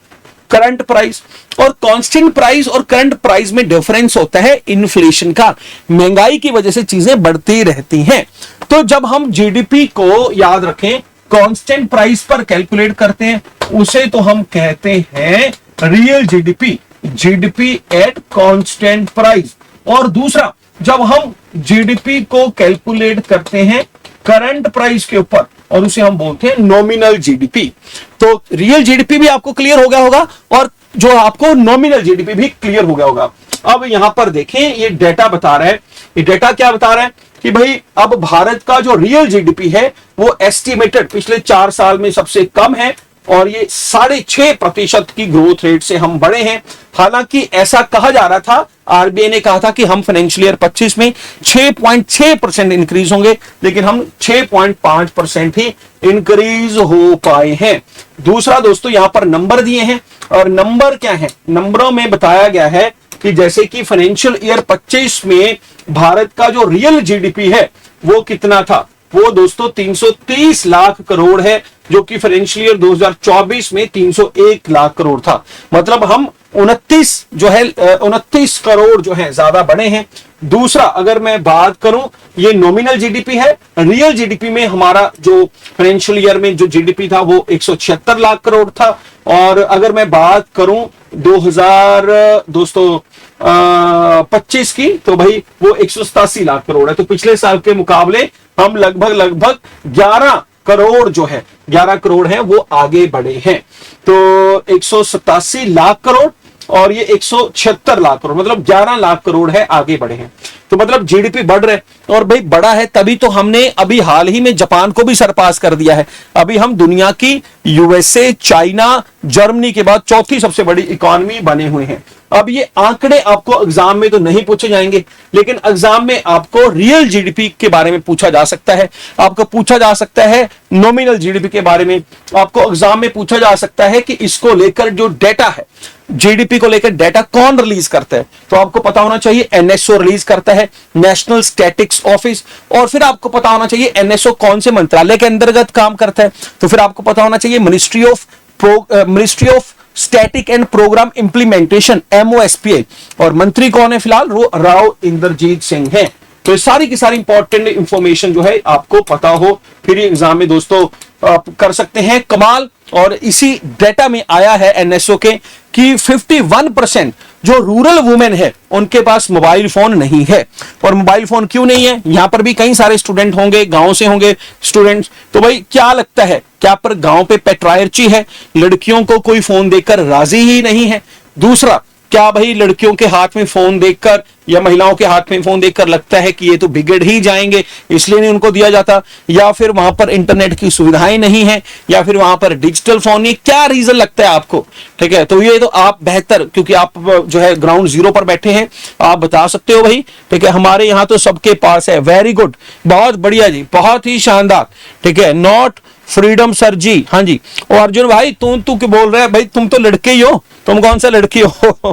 करंट प्राइस। और कांस्टेंट प्राइस और करंट प्राइस में डिफरेंस होता है इन्फ्लेशन का, महंगाई की वजह से चीजें बढ़ती रहती हैं। तो जब हम जीडीपी को याद रखें कांस्टेंट प्राइस पर कैलकुलेट करते हैं, उसे तो हम कहते हैं real GDP, GDP at constant price. और दूसरा जब हम जीडीपी को कैलकुलेट करते हैं करंट प्राइस के ऊपर, और उसे हम बोलते हैं नॉमिनल जीडीपी। तो रियल जीडीपी भी आपको क्लियर हो गया होगा, और जो आपको नॉमिनल जीडीपी भी क्लियर हो गया होगा। अब यहां पर देखें ये डेटा बता रहा है, ये डेटा क्या बता रहा है कि भाई अब भारत का जो रियल जीडीपी है वो एस्टिमेटेड पिछले 4 साल में सबसे कम है, और ये 6.5% की ग्रोथ रेट से हम बढ़े हैं। हालांकि ऐसा कहा जा रहा था, आरबीआई ने कहा था कि हम फाइनेंशियल ईयर 25 में 6.6% इंक्रीज होंगे, लेकिन हम 6.5% ही इंक्रीज हो पाए हैं। दूसरा दोस्तों यहां पर नंबर दिए हैं, और नंबर क्या है, नंबरों में बताया गया है कि जैसे कि फाइनेंशियल ईयर 25 में भारत का जो रियल जीडीपी है वो कितना था, वो दोस्तों 330 लाख करोड़ है, जो कि फाइनेंशियल ईयर 2024 में 301 लाख करोड़ था। मतलब हम 29 करोड़ जो है ज्यादा बढ़े हैं। दूसरा अगर मैं बात करूं, ये नॉमिनल जीडीपी है, रियल जीडीपी में हमारा जो फाइनेंशियल ईयर में जो जीडीपी था वो 176 लाख करोड़ था। और अगर मैं बात करूं 2025 की, तो भाई वो 187 लाख करोड़ है। तो पिछले साल के मुकाबले हम लगभग 11 करोड़ जो है 11 करोड़ है वो आगे बढ़े हैं। तो 187 लाख करोड़ और ये 176 लाख करोड़, मतलब 11 लाख करोड़ है आगे बढ़े हैं। तो मतलब जीडीपी बढ़ रहा है, और भाई बढ़ा है तभी तो हमने अभी हाल ही में जापान को भी सरपास कर दिया है। अभी हम दुनिया की यूएसए, चाइना, जर्मनी के बाद चौथी सबसे बड़ी इकोनॉमी बने हुए हैं। अब ये आंकड़े आपको एग्जाम में तो नहीं पूछे जाएंगे, लेकिन एग्जाम में आपको रियल जीडीपी के बारे में पूछा जा सकता है, आपको पूछा जा सकता है नॉमिनल जीडीपी के बारे में, आपको एग्जाम में पूछा जा सकता है कि इसको लेकर जो डेटा है, जीडीपी को लेकर डेटा कौन रिलीज करता है। तो आपको पता होना चाहिए एनएसओ रिलीज करता है, नेशनल स्टैटिस्टिक्स ऑफिस, और फिर आपको पता होना चाहिए एनएसओ कौन से मंत्रालय के अंतर्गत काम करता है। तो फिर आपको पता होना चाहिए ministry of static and program implementation, MOSPI, और मंत्री कौन है फिलहाल, राव इंद्रजीत सिंह है। तो सारी की सारी इंपॉर्टेंट इंफॉर्मेशन जो है आपको पता हो, फिर एग्जाम में दोस्तों आप कर सकते हैं कमाल। और इसी डेटा में आया है एनएसओ के कि 51% जो रूरल वुमेन है उनके पास मोबाइल फोन नहीं है। और मोबाइल फोन क्यों नहीं है, यहां पर भी कई सारे स्टूडेंट होंगे, गांव से होंगे स्टूडेंट्स। तो भाई क्या लगता है, क्या पर गांव पे पेट्रायर्ची है, लड़कियों को कोई फोन देकर राजी ही नहीं है? दूसरा, क्या भाई लड़कियों के हाथ में फोन देखकर या महिलाओं के हाथ में फोन देखकर लगता है कि ये तो बिगड़ ही जाएंगे, इसलिए नहीं उनको दिया जाता? या फिर वहां पर इंटरनेट की सुविधाएं नहीं है, या फिर वहां पर डिजिटल फोन नहीं? क्या रीजन लगता है आपको? ठीक है, तो ये तो आप बेहतर, क्योंकि आप जो है ग्राउंड जीरो पर बैठे हैं, आप बता सकते हो भाई। ठीक है, हमारे यहाँ तो सबके पास है। वेरी गुड, बहुत बढ़िया जी, बहुत ही शानदार। ठीक है, नॉट फ्रीडम सर जी, हाँ जी। और अर्जुन भाई तू क्यों बोल रहा है भाई, तुम तो लड़के ही हो, तुम कौन सा लड़की हो?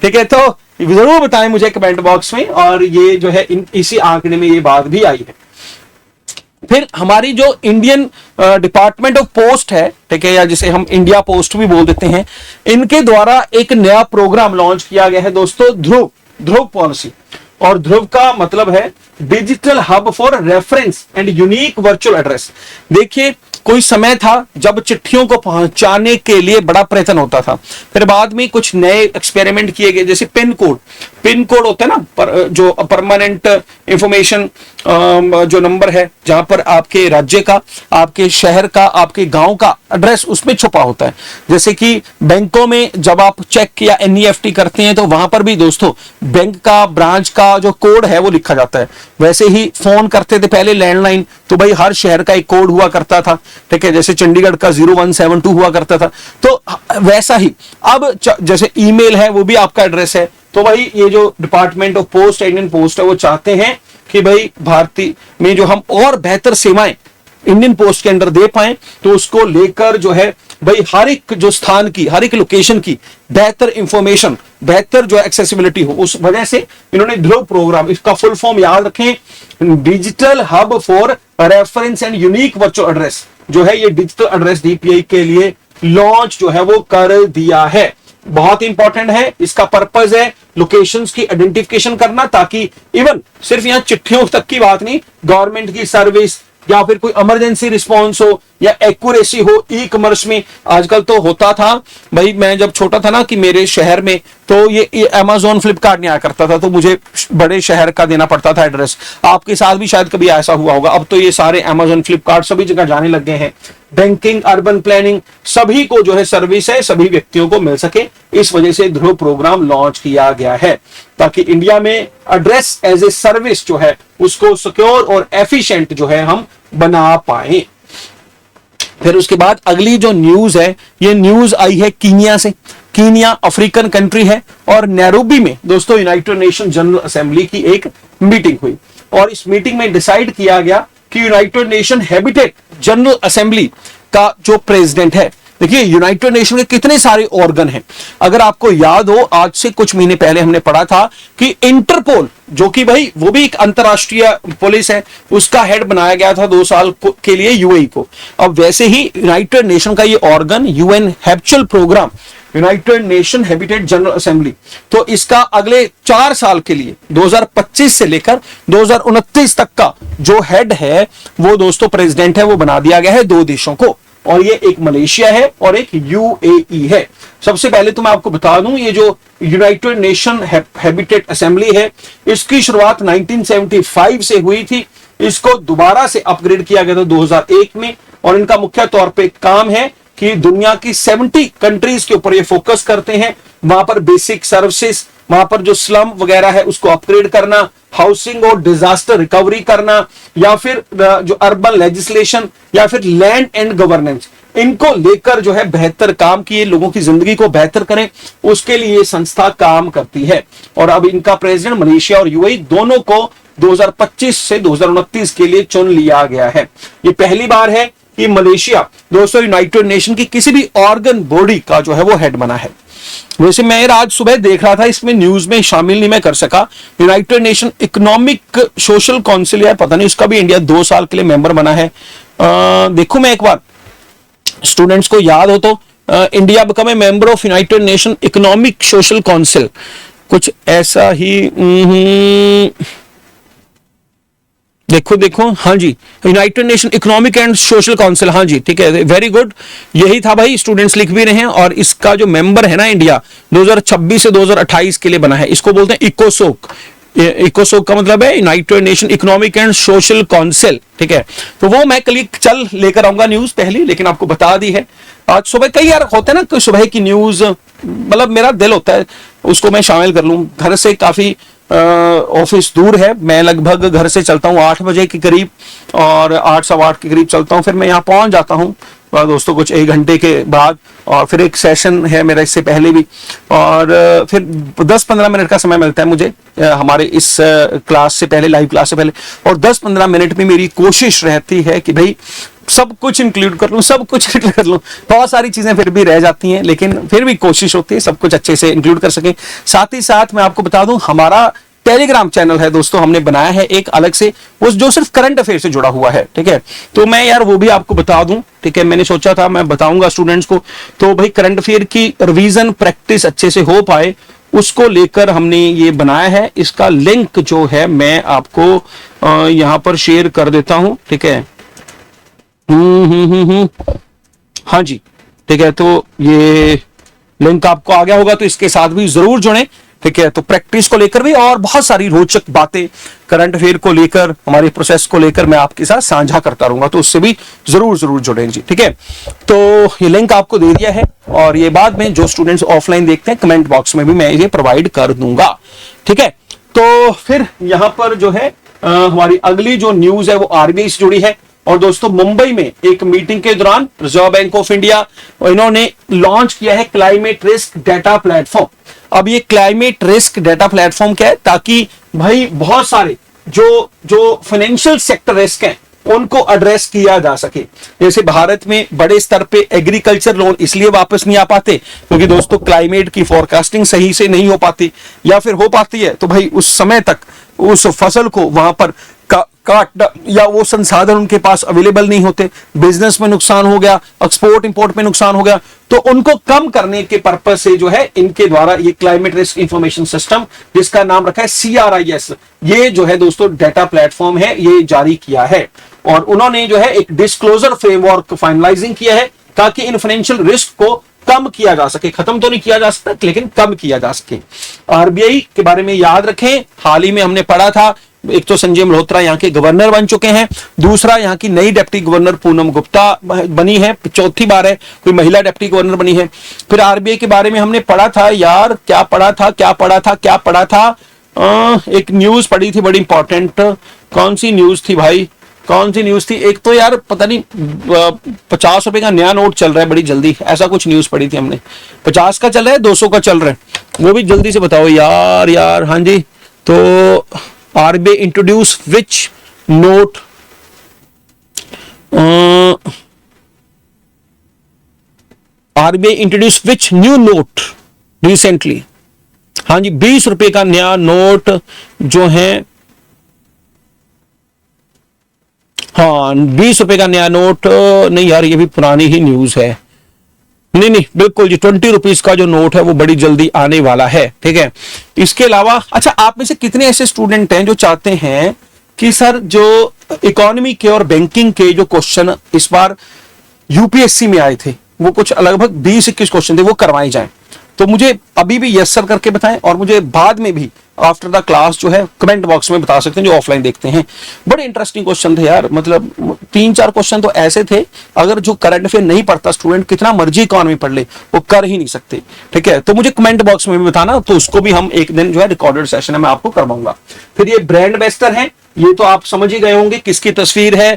ठीक है, तो जरूर बताएं मुझे कमेंट बॉक्स में। और ये जो है इसी आंकड़े में ये बात भी आई है। फिर हमारी जो इंडियन डिपार्टमेंट ऑफ पोस्ट है, ठीक है, या जिसे हम इंडिया पोस्ट भी बोल देते हैं, इनके द्वारा एक नया प्रोग्राम लॉन्च किया गया है दोस्तों, ध्रुव पॉलिसी। और ध्रुव का मतलब है digital hub for reference and unique virtual address. देखिए, कोई समय था जब चिट्ठियों को पहुंचाने के लिए बड़ा प्रयत्न होता था, फिर बाद में कुछ नए एक्सपेरिमेंट किए गए, जैसे पिन कोड होता है ना, जो परमानेंट इंफॉर्मेशन जो नंबर है, जहां पर आपके राज्य का, आपके शहर का, आपके गांव का एड्रेस उसमें छुपा होता है। जैसे कि बैंकों में जब आप चेक या NEFT करते हैं तो वहां पर भी दोस्तों बैंक का, ब्रांच का जो कोड है वो लिखा जाता है। वैसे ही फोन करते थे पहले लैंडलाइन, तो भाई हर शहर का एक कोड हुआ करता था। ठीक है, जैसे चंडीगढ़ का 0172 हुआ करता था। तो वैसा ही अब जैसे ईमेल है वो भी आपका एड्रेस है। तो भाई ये जो department of post, Indian post है, वो चाहते हैं कि भाई भारतीय में जो हम और बेहतर सेवाएं इंडियन पोस्ट के अंदर दे पाए, तो उसको लेकर जो है भाई हर एक जो स्थान की, हर एक लोकेशन की बेहतर इंफॉर्मेशन, बेहतर जो एक्सेसिबिलिटी हो, उस वजह से इन्होंने ध्रुव प्रोग्राम, इसका फुल फॉर्म याद रखें, digital hub for reference and unique virtual address, जो है ये डिजिटल एड्रेस DPI के लिए लॉन्च जो है वो कर दिया है। बहुत इंपॉर्टेंट है। इसका पर्पस है लोकेशंस की आइडेंटिफिकेशन करना, ताकि इवन सिर्फ यहां चिट्ठियों तक की बात नहीं, गवर्नमेंट की सर्विस या फिर कोई इमरजेंसी रिस्पॉन्स हो या एक्यूरेसी हो। ई कॉमर्स में आजकल तो होता था भाई, मैं जब छोटा था ना कि मेरे शहर में तो ये Amazon फ्लिपकार्ट नहीं आया करता था, तो मुझे बड़े शहर का देना पड़ता था एड्रेस। आपके साथ भी शायद कभी ऐसा हुआ होगा। अब तो ये सारे Amazon फ्लिपकार्ट सभी जगह जाने लग गए हैं। बैंकिंग, अर्बन प्लानिंग, सभी को जो है सर्विस है, सभी व्यक्तियों को मिल सके, इस वजह से ध्रुव प्रोग्राम लॉन्च किया गया है, ताकि इंडिया में एड्रेस एज ए सर्विस जो है उसको सिक्योर और एफिशिएंट जो है हम बना पाए। फिर उसके बाद अगली जो न्यूज है, ये न्यूज आई है कीनिया से। कीनिया अफ्रीकन कंट्री है, और नैरोबी में दोस्तों यूनाइटेड नेशन जनरल असेंबली की एक मीटिंग हुई, और इस मीटिंग में डिसाइड किया गया कि United nation habitat general assembly का जो प्रेसिडेंट है, देखिए यूनाइटेड नेशन के कितने सारे ऑर्गन हैं। अगर आपको याद हो, आज से कुछ महीने पहले हमने पढ़ा था कि इंटरपोल, जो कि भाई वो भी एक अंतरराष्ट्रीय पुलिस है, उसका हेड बनाया गया था 2 साल के लिए UAE को। अब वैसे ही यूनाइटेड नेशन का ये organ, UN habitual programme, united nation habitat general assembly, तो इसका अगले 4 साल के लिए 2025 से लेकर 2029 तक का जो हेड है वो दोस्तों प्रेसिडेंट है, वो बना दिया गया है 2 देशों को, और ये एक मलेशिया है और एक UAE है। सबसे पहले तो मैं आपको बता दूं, ये जो यूनाइटेड नेशन हैबिटेट असेंबली है, इसकी शुरुआत 1975 से हुई थी। इसको दोबारा से अपग्रेड किया गया था 2001 में, और इनका मुख्य तौर पे काम है कि दुनिया की 70 कंट्रीज के ऊपर ये फोकस करते हैं। वहां पर बेसिक सर्विसेज, वहां पर जो स्लम वगैरह है उसको अपग्रेड करना, हाउसिंग और डिजास्टर रिकवरी करना, या फिर जो अर्बन लेजिस्लेशन या फिर लैंड एंड गवर्नेंस, इनको लेकर जो है बेहतर काम किए, लोगों की जिंदगी को बेहतर करें, उसके लिए संस्था काम करती है। और अब इनका प्रेसिडेंट मलेशिया और यूएई दोनों को 2025 से 2029 के लिए चुन लिया गया है। ये पहली बार है कि मलेशिया दोस्तों यूनाइटेड नेशन की किसी भी ऑर्गन बॉडी का जो है वो हेड बना है। वैसे मैं आज सुबह देख रहा था, इसमें न्यूज में शामिल नहीं मैं कर सका, United Nation economic social council है, पता नहीं उसका भी इंडिया 2 साल के लिए मेंबर बना है। देखो मैं एक बार स्टूडेंट्स को याद हो तो India become a member of United Nation economic social council, कुछ ऐसा ही देखो हाँ जी, United Nation economic and social council, हाँ जी ठीक है, वेरी गुड, यही था भाई, स्टूडेंट्स लिख भी रहे हैं। और इसका जो मेंबर है ना इंडिया 2026 से 2028 के लिए बना है, इसको बोलते हैं इकोसोक। इकोसोक का मतलब है United Nation economic and social council, ठीक है। तो वो मैं कल लेकर आऊंगा न्यूज पहली, लेकिन आपको बता दी है। आज सुबह कई यार होते हैं ना कि सुबह की न्यूज, मतलब मेरा दिल होता है उसको मैं शामिल कर लूं। घर से काफी ऑफिस दूर है, मैं लगभग घर से चलता हूँ 8 बजे के करीब, और 8 सवा 8 के करीब चलता हूँ, फिर मैं यहाँ पहुंच जाता हूँ दोस्तों कुछ 1 घंटे के बाद, और फिर एक सेशन है मेरा इससे पहले भी, और फिर 10-15 मिनट का समय मिलता है मुझे हमारे इस क्लास से पहले, लाइव क्लास से पहले, और 10-15 मिनट में मेरी कोशिश रहती है कि भाई सब कुछ इंक्लूड कर लूं, सब कुछ इंक्लूड कर लूं। बहुत सारी चीजें फिर भी रह जाती हैं, लेकिन फिर भी कोशिश होती है सब कुछ अच्छे से इंक्लूड कर सकें। साथ ही साथ मैं आपको बता दूं, हमारा टेलीग्राम चैनल है दोस्तों, हमने बनाया है एक अलग से, वो जो सिर्फ करंट अफेयर से जुड़ा हुआ है, ठीक है। तो मैं यार वो भी आपको बता दूं, ठीक है, मैंने सोचा था मैं बताऊंगा स्टूडेंट्स को, तो भाई करंट अफेयर की रिवीजन प्रैक्टिस अच्छे से हो पाए उसको लेकर हमने ये बनाया है। इसका लिंक जो है मैं आपको यहां पर शेयर कर देता हूं, ठीक है। हाँ जी ठीक है, तो ये लिंक आपको आ गया होगा, तो इसके साथ भी जरूर जुड़े, ठीक है। तो प्रैक्टिस को लेकर भी और बहुत सारी रोचक बातें करंट अफेयर को लेकर, हमारे प्रोसेस को लेकर मैं आपके साथ साझा करता रहूंगा, तो उससे भी जरूर जुड़ें जी, ठीक है। तो ये लिंक आपको दे दिया है, और ये बाद में जो स्टूडेंट्स ऑफलाइन देखते हैं कमेंट बॉक्स में भी मैं ये प्रोवाइड कर दूंगा, ठीक है। तो फिर यहां पर जो है हमारी अगली जो न्यूज है वो आरबीआई से जुड़ी है। और दोस्तों मुंबई में एक मीटिंग के दौरान रिजर्व बैंक ऑफ इंडिया इन्होंने लॉन्च किया है क्लाइमेट रिस्क डेटा प्लेटफॉर्म। अब ये क्लाइमेट रिस्क डेटा प्लेटफॉर्म क्या है, ताकि भाई बहुत सारे जो फाइनेंशियल सेक्टर रिस्क हैं उनको एड्रेस किया जा सके। जैसे भारत में बड़े स्तर पे एग्रीकल्चर लोन इसलिए वापस नहीं आ पाते क्योंकि दोस्तों क्लाइमेट की फोरकास्टिंग सही से नहीं हो पाती, या फिर हो पाती है तो भाई उस समय तक उस फसल को वहां पर काट या वो संसाधन उनके पास अवेलेबल नहीं होते, बिजनेस में नुकसान हो गया, एक्सपोर्ट इंपोर्ट में नुकसान हो गया, तो उनको कम करने के पर्पस से जो है इनके द्वारा ये क्लाइमेट रिस्क इंफॉर्मेशन सिस्टम, जिसका नाम रखा है CRIS, ये जो है दोस्तों डेटा प्लेटफॉर्म है, ये जारी किया है। और उन्होंने जो है एक डिस्क्लोजर फ्रेमवर्क फाइनलाइजिंग किया है ताकि इन फाइनेंशियल रिस्क को कम किया जा सके, खत्म तो नहीं किया जा सकता लेकिन कम किया जा सके। आरबीआई के बारे में याद रखें, हाल ही में हमने पढ़ा था, एक तो संजय मल्होत्रा यहाँ के गवर्नर बन चुके हैं, दूसरा यहाँ की नई डिप्टी गवर्नर पूनम गुप्ता बनी है, 4थी बार है कोई महिला डिप्टी गवर्नर बनी है। फिर आरबीआई के बारे में हमने पढ़ा था यार, क्या पढ़ा था, एक न्यूज पढ़ी थी बड़ी इंपॉर्टेंट, कौन सी न्यूज थी भाई, कौन सी न्यूज थी, एक तो यार पता नहीं 50 रुपए का नया नोट चल रहा है बड़ी जल्दी, ऐसा कुछ न्यूज पढ़ी थी हमने, 50 का चल रहा है 200 का चल रहा है, वो भी जल्दी से बताओ यार। हाँ जी, तो RBI introduce which note, RBI introduce which new note recently. हाँ जी, 20 रुपए का नया नोट जो है, हाँ 20 रुपए का नया नोट, नहीं यार ये भी पुरानी ही न्यूज है, नहीं बिल्कुल जी, 20 रुपीज का जो नोट है वो बड़ी जल्दी आने वाला है, ठीक है। इसके अलावा अच्छा, आप में से कितने ऐसे स्टूडेंट हैं जो चाहते हैं कि सर जो इकोनॉमी के और बैंकिंग के जो क्वेश्चन इस बार यूपीएससी में आए थे, वो कुछ लगभग 20-21 क्वेश्चन थे, वो करवाए जाएं, तो मुझे अभी भी यस सर करके बताएं, और मुझे बाद में भी आफ्टर द क्लास जो है कमेंट बॉक्स में बता सकते हैं, जो ऑफलाइन देखते हैं। बड़े इंटरेस्टिंग क्वेश्चन थे यार, मतलब 3-4 क्वेश्चन तो ऐसे थे, अगर जो करंट अफेयर नहीं पढ़ता स्टूडेंट कितना मर्जी इकोनॉमी पढ़ ले वो कर ही नहीं सकते। ठीक है, तो मुझे कमेंट बॉक्स में भी बताना, तो उसको भी हम एक दिन जो है रिकॉर्डेड सेशन में मैं आपको करवाऊंगा। फिर ये ब्रांड बेस्टर है, ये तो आप समझ ही गए होंगे किसकी तस्वीर है।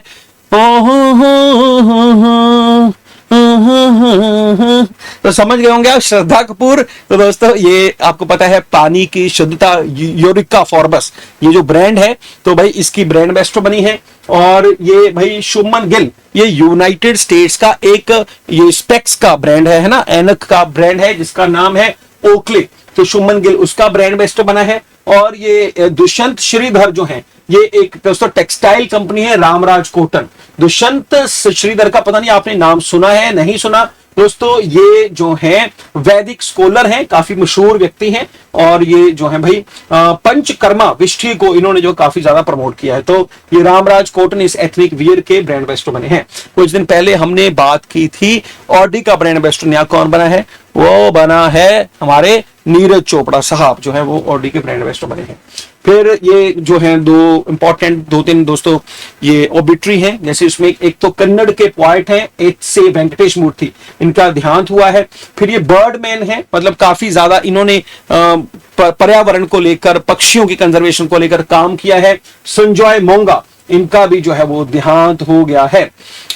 तो समझ गए होंगे आप, श्रद्धा कपूर। तो दोस्तों ये आपको पता है पानी की शुद्धता यूरिका फॉर्बस ये जो ब्रांड है, तो भाई इसकी ब्रांड एम्बेसडर बनी है। और ये भाई शुभमन गिल, ये यूनाइटेड स्टेट्स का एक ये स्पेक्स का ब्रांड है ना, ऐनक का ब्रांड है जिसका नाम है ओकले, तो शुभमन गिल उसका ब्रांड एम्बेसडर बना है। और ये दुष्यंत श्रीधर जो है, ये एक दोस्तों टेक्सटाइल कंपनी है रामराज कॉटन। दुष्यंत श्रीधर का पता नहीं आपने नाम सुना है नहीं सुना दोस्तों, ये जो है वैदिक स्कॉलर हैं, काफी मशहूर व्यक्ति हैं। और ये जो है भाई पंचकर्मा विष्ठी को इन्होंने जो काफी ज्यादा प्रमोट किया है। तो ये रामराज कॉटन इस एथनिक वियर के ब्रांड एम्बेसडर बने हैं। कुछ दिन पहले हमने बात की थी ऑडी का ब्रांड एम्बेसडर नया कौन बना है, वो बना है हमारे नीरज चोपड़ा साहब जो है वो ऑडी के ब्रांड एम्बेसडर बने हैं। फिर ये जो है दो तीन दोस्तों ये ओबिट्री हैं, जैसे इसमें एक तो कन्नड़ के पोएट हैं एच.से वेंकटेश मूर्ति, इनका देहांत हुआ है। फिर ये बर्डमैन है, मतलब काफी ज्यादा इन्होंने पर्यावरण को लेकर पक्षियों की कंजर्वेशन को लेकर काम किया है। संजॉय मोंगा, इनका भी जो है वो देहांत हो गया है।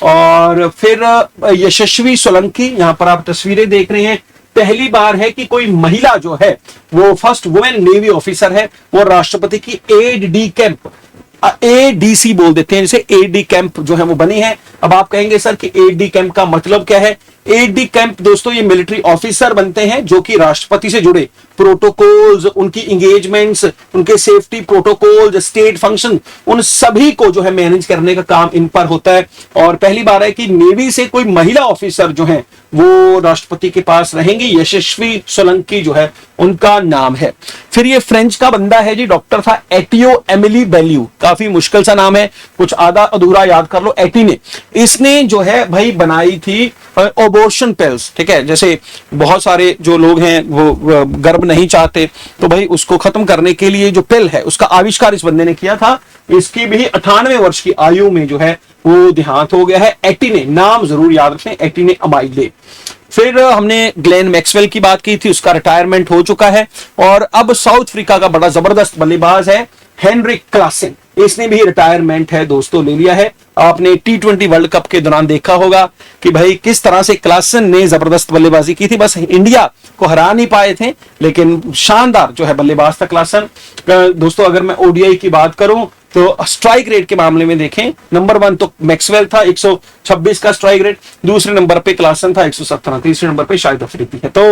और फिर यशस्वी सोलंकी, यहां पर आप तस्वीरें देख रहे हैं, पहली बार है कि कोई महिला जो है वो फर्स्ट वुमेन नेवी ऑफिसर है, वो राष्ट्रपति की एड डी कैंप एडीसी बोल देते हैं, जैसे एडी कैंप जो है वो बनी है। अब आप कहेंगे सर कि एडी कैंप का मतलब क्या है। एडी कैंप दोस्तों ये मिलिट्री ऑफिसर बनते हैं जो कि राष्ट्रपति से जुड़े प्रोटोकॉल्स, उनकी इंगेजमेंट्स, उनके सेफ्टी प्रोटोकॉल, स्टेट फंक्शन, उन सभी को जो है मैनेज करने का काम इन पर होता है। और पहली बार है कि नेवी से कोई महिला ऑफिसर जो है वो राष्ट्रपति के पास रहेंगी। यशस्वी सोलंकी जो है उनका नाम है। फिर ये फ्रेंच का बंदा है जी, डॉक्टर था एटियो एमिली बेल्यू, काफी मुश्किल सा नाम है, कुछ आधा अधूरा याद कर लो। एटी ने इसने जो है भाई बनाई थी अबॉर्शन पिल्स। ठीक है, जैसे बहुत सारे जो लोग हैं वो गर्भ नहीं चाहते, तो भाई उसको खत्म करने के लिए जो पिल है उसका आविष्कार इस बंदे ने किया था। इसकी भी 98 वर्ष की आयु में जो है वो देहांत हो गया है। एटीने, नाम जरूर याद रखें, एटीने अमाइले। फिर हमने ग्लेन मैक्सवेल की बात की थी, उसका रिटायरमेंट हो चुका है। और अब साउथ अफ्रीका का बड़ा जबरदस्त बल्लेबाज है हेनरिक क्लासन, इसने भी रिटायरमेंट है दोस्तों ले लिया है। आपने T20 वर्ल्ड कप के दौरान देखा होगा कि भाई किस तरह से क्लासन ने जबरदस्त बल्लेबाजी की थी, बस इंडिया को हरा नहीं पाए थे, लेकिन शानदार जो है बल्लेबाज था क्लासन। दोस्तों अगर मैं ओडीआई की बात करूं तो स्ट्राइक रेट के मामले में देखें, नंबर 1 तो मैक्सवेल था 126 का स्ट्राइक रेट, दूसरे नंबर पे क्लासन था 117, तीसरे नंबर पे शाहिद अफरीदी है। तो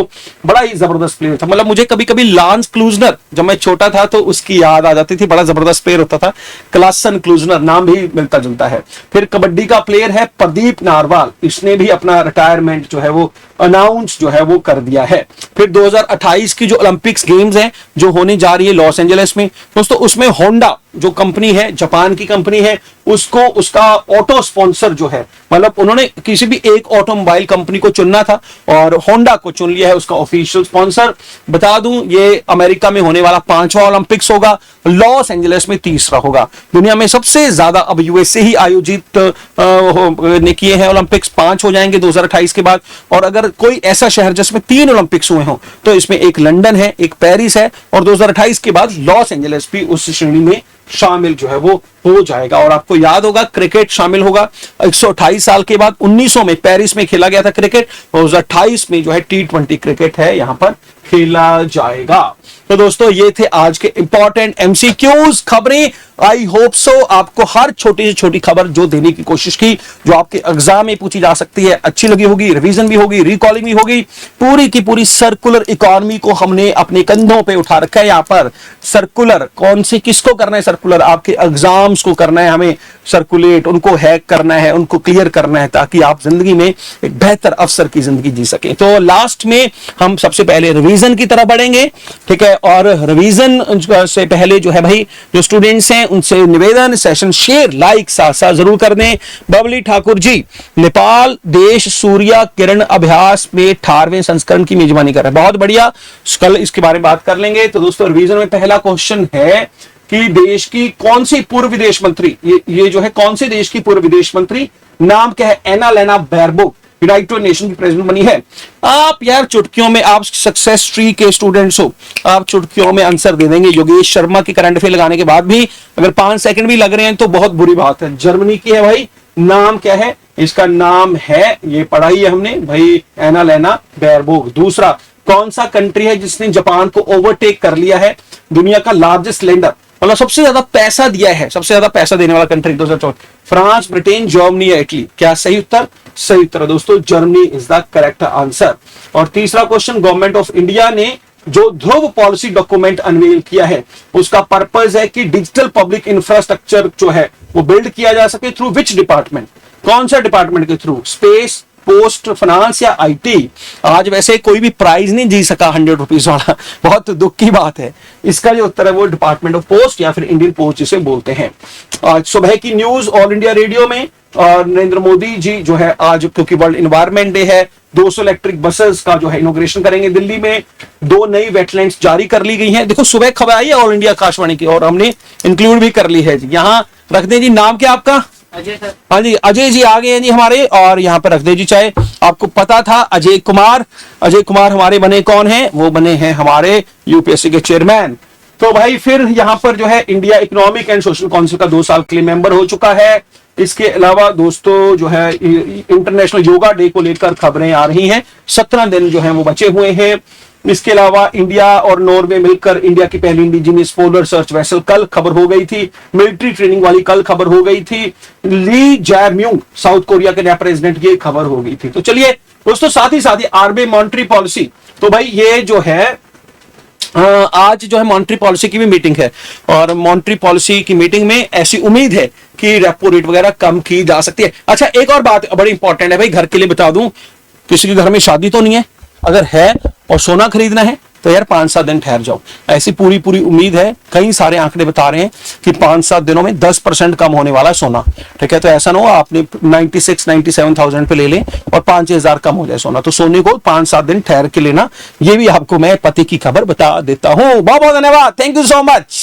बड़ा ही जबरदस्त प्लेयर था, मतलब मुझे कभी कभी लांस क्लूजनर जब मैं छोटा था तो उसकी याद आ जाती थी, बड़ा जबरदस्त प्लेयर होता था क्लासन क्लूजनर, नाम भी मिलता जुलता है। फिर कबड्डी का प्लेयर है प्रदीप नारवाल, इसने भी अपना रिटायरमेंट जो है वो अनाउंस जो है वो कर दिया है। फिर 2028 की जो ओलंपिक्स गेम्स हैं जो होने जा रही है लॉस एंजलिस में दोस्तों, उसमें होंडा जो कंपनी है, जापान की कंपनी है, उसको उसका ऑटो स्पॉन्सर जो है, मतलब उन्होंने किसी भी एक ऑटोमोबाइल कंपनी को चुनना था और होंडा को चुन लिया है उसका ऑफिशियल स्पॉन्सर। बता दूं ये अमेरिका में होने वाला 5वां ओलंपिक्स होगा, लॉस एंजलिस में 30वां होगा। दुनिया में सबसे ज्यादा अब यूएसए ही आयोजित ने किए हैं ओलंपिक्स, 5 हो जाएंगे 2028 के बाद। और अगर कोई ऐसा शहर जिसमें 3 ओलंपिक्स हुए हों तो इसमें एक लंदन है, एक पेरिस है, और 2028 के बाद लॉस एंजलिस भी उस श्रेणी में शामिल जो है वो हो जाएगा। और आपको याद होगा क्रिकेट शामिल होगा 128 साल के बाद। 1900 में पेरिस में खेला गया था क्रिकेट, 2028 में जो है T20 क्रिकेट है यहां पर खेला जाएगा। तो दोस्तों ये थे आज के इंपॉर्टेंट एमसीक्यूज खबरें। आई होप सो आपको हर छोटी से छोटी खबर जो देने की कोशिश की, जो आपके एग्जाम में पूछी जा सकती है, अच्छी लगी होगी, रिवीजन भी होगी, रिकॉलिंग भी होगी। पूरी की पूरी सर्कुलर इकोनॉमी को हमने अपने कंधों पे उठा रखा है। यहाँ पर सर्कुलर कौन सी किसको करना है, सर्कुलर आपके एग्जाम्स को करना है, हमें सर्कुलेट उनको हैक करना है, उनको क्लियर करना है, ताकि आप जिंदगी में एक बेहतर अफसर की जिंदगी जी सकें। तो लास्ट में हम सबसे पहले रिवीजन रिवीजन की तरफ बढ़ेंगे, ठीक है। और रिवीजन से पहले जो है भाई, जो स्टूडेंट्स हैं उनसे निवेदन, सेशन शेयर लाइक साथ साथ जरूर कर दें। बबली ठाकुर जी, नेपाल देश सूर्य किरण अभ्यास में 18वें संस्करण की मेजबानी कर रहा है, बहुत बढ़िया, कल इसके बारे में बात कर लेंगे। तो दोस्तों रिवीजन में पहला क्वेश्चन है कि देश की कौन सी पूर्व विदेश मंत्री, ये जो है कौन से देश की पूर्व विदेश मंत्री, नाम क्या है? एना-लेना बैरबॉक, यूनाइटेड नेशन की प्रेसिडेंट बनी है। आप यार चुटकियों में, आप सक्सेस ट्री के स्टूडेंट्स हो, आप चुटकियों में आंसर दे देंगे। योगेश शर्मा की करंट अफेयर लगाने के बाद भी अगर 5 सेकंड भी लग रहे हैं तो बहुत बुरी बात है। जर्मनी की है भाई, नाम क्या है इसका? नाम है, ये पढ़ाई है हमने भाई, एना-लेना बैरबॉक। दूसरा, कौन सा कंट्री है जिसने जापान को ओवरटेक कर लिया है? दुनिया का लार्जेस्ट लेंडर, मतलब सबसे ज्यादा पैसा दिया है, सबसे ज्यादा पैसा देने वाला कंट्री 2014, फ्रांस, ब्रिटेन, जर्मनी या इटली? क्या सही उत्तर? सही उत्तर है दोस्तों, Germany is the correct answer. और तीसरा क्वेश्चन, गवर्नमेंट ऑफ इंडिया ने जो ध्रुव पॉलिसी डॉक्यूमेंट अनवील किया है, उसका पर्पस है कि डिजिटल पब्लिक इंफ्रास्ट्रक्चर जो है वो बिल्ड किया जा सके थ्रू विच डिपार्टमेंट? कौन सा डिपार्टमेंट के थ्रू? स्पेस, पोस्ट, फाइनेंस या आईटी? आज वैसे कोई भी प्राइज नहीं जी सका 100 रुपीज वाला, बहुत दुख की बात है। इसका जो उत्तर है वो डिपार्टमेंट ऑफ पोस्ट या फिर इंडियन पोस्ट जिसे बोलते हैं। आज सुबह की न्यूज ऑल इंडिया रेडियो में और नरेंद्र मोदी जी जो है आज, क्योंकि वर्ल्ड एनवायरमेंट डे है, 200 इलेक्ट्रिक बसेस का जो है इनॉग्रेशन करेंगे। दिल्ली में 2 नई वेटलैंड्स जारी कर ली गई हैं। देखो सुबह खबर आई है ऑल इंडिया आकाशवाणी की और हमने इंक्लूड भी कर ली है जी। यहाँ रख दें जी, नाम क्या आपका? अजय सर। हाँ जी, अजय जी आ गए हैं जी हमारे, और यहाँ पे रख दे जी, चाहे आपको पता था अजय कुमार। अजय कुमार हमारे बने कौन हैं? वो बने हैं हमारे यूपीएससी के चेयरमैन। तो भाई फिर यहाँ पर जो है India economic and social council का 2 साल के लिए मेंबर हो चुका है। इसके अलावा दोस्तों जो है इंटरनेशनल योगा डे को लेकर खबरें आ रही हैं, 17 दिन जो है वो बचे हुए हैं। इसके अलावा इंडिया और नॉर्वे मिलकर इंडिया की पहली इंडिजिनियस पोलर सर्च वेसल कल खबर हो गई थी। मिलिट्री ट्रेनिंग वाली कल खबर हो गई थी। ली जैम्यूंग साउथ कोरिया के नया प्रेसिडेंट की खबर हो गई थी। तो चलिए दोस्तों, साथ ही आरबीआई मॉनेटरी पॉलिसी, तो भाई ये जो है आज जो है मॉनेटरी पॉलिसी की भी मीटिंग है, और मॉनेटरी पॉलिसी की मीटिंग में ऐसी उम्मीद है कि रेपो रेट वगैरह कम की जा सकती है। अच्छा, एक और बात बड़ी इंपॉर्टेंट है भाई, घर के लिए बता दूं, किसी के घर में शादी तो नहीं है, अगर है और सोना खरीदना है तो यार 5-7 दिन ठहर जाओ, ऐसी पूरी उम्मीद है। कई सारे आंकड़े बता रहे हैं कि 5-7 दिनों में 10% कम होने वाला है सोना, ठीक है। तो ऐसा ना हो आपने 96-97,000 पे ले लें और 5,000 कम हो जाए सोना, तो सोने को 5-7 दिन ठहर के लेना। ये भी आपको मैं पति की खबर बता देता हूं। बहुत बहुत धन्यवाद, थैंक यू सो मच।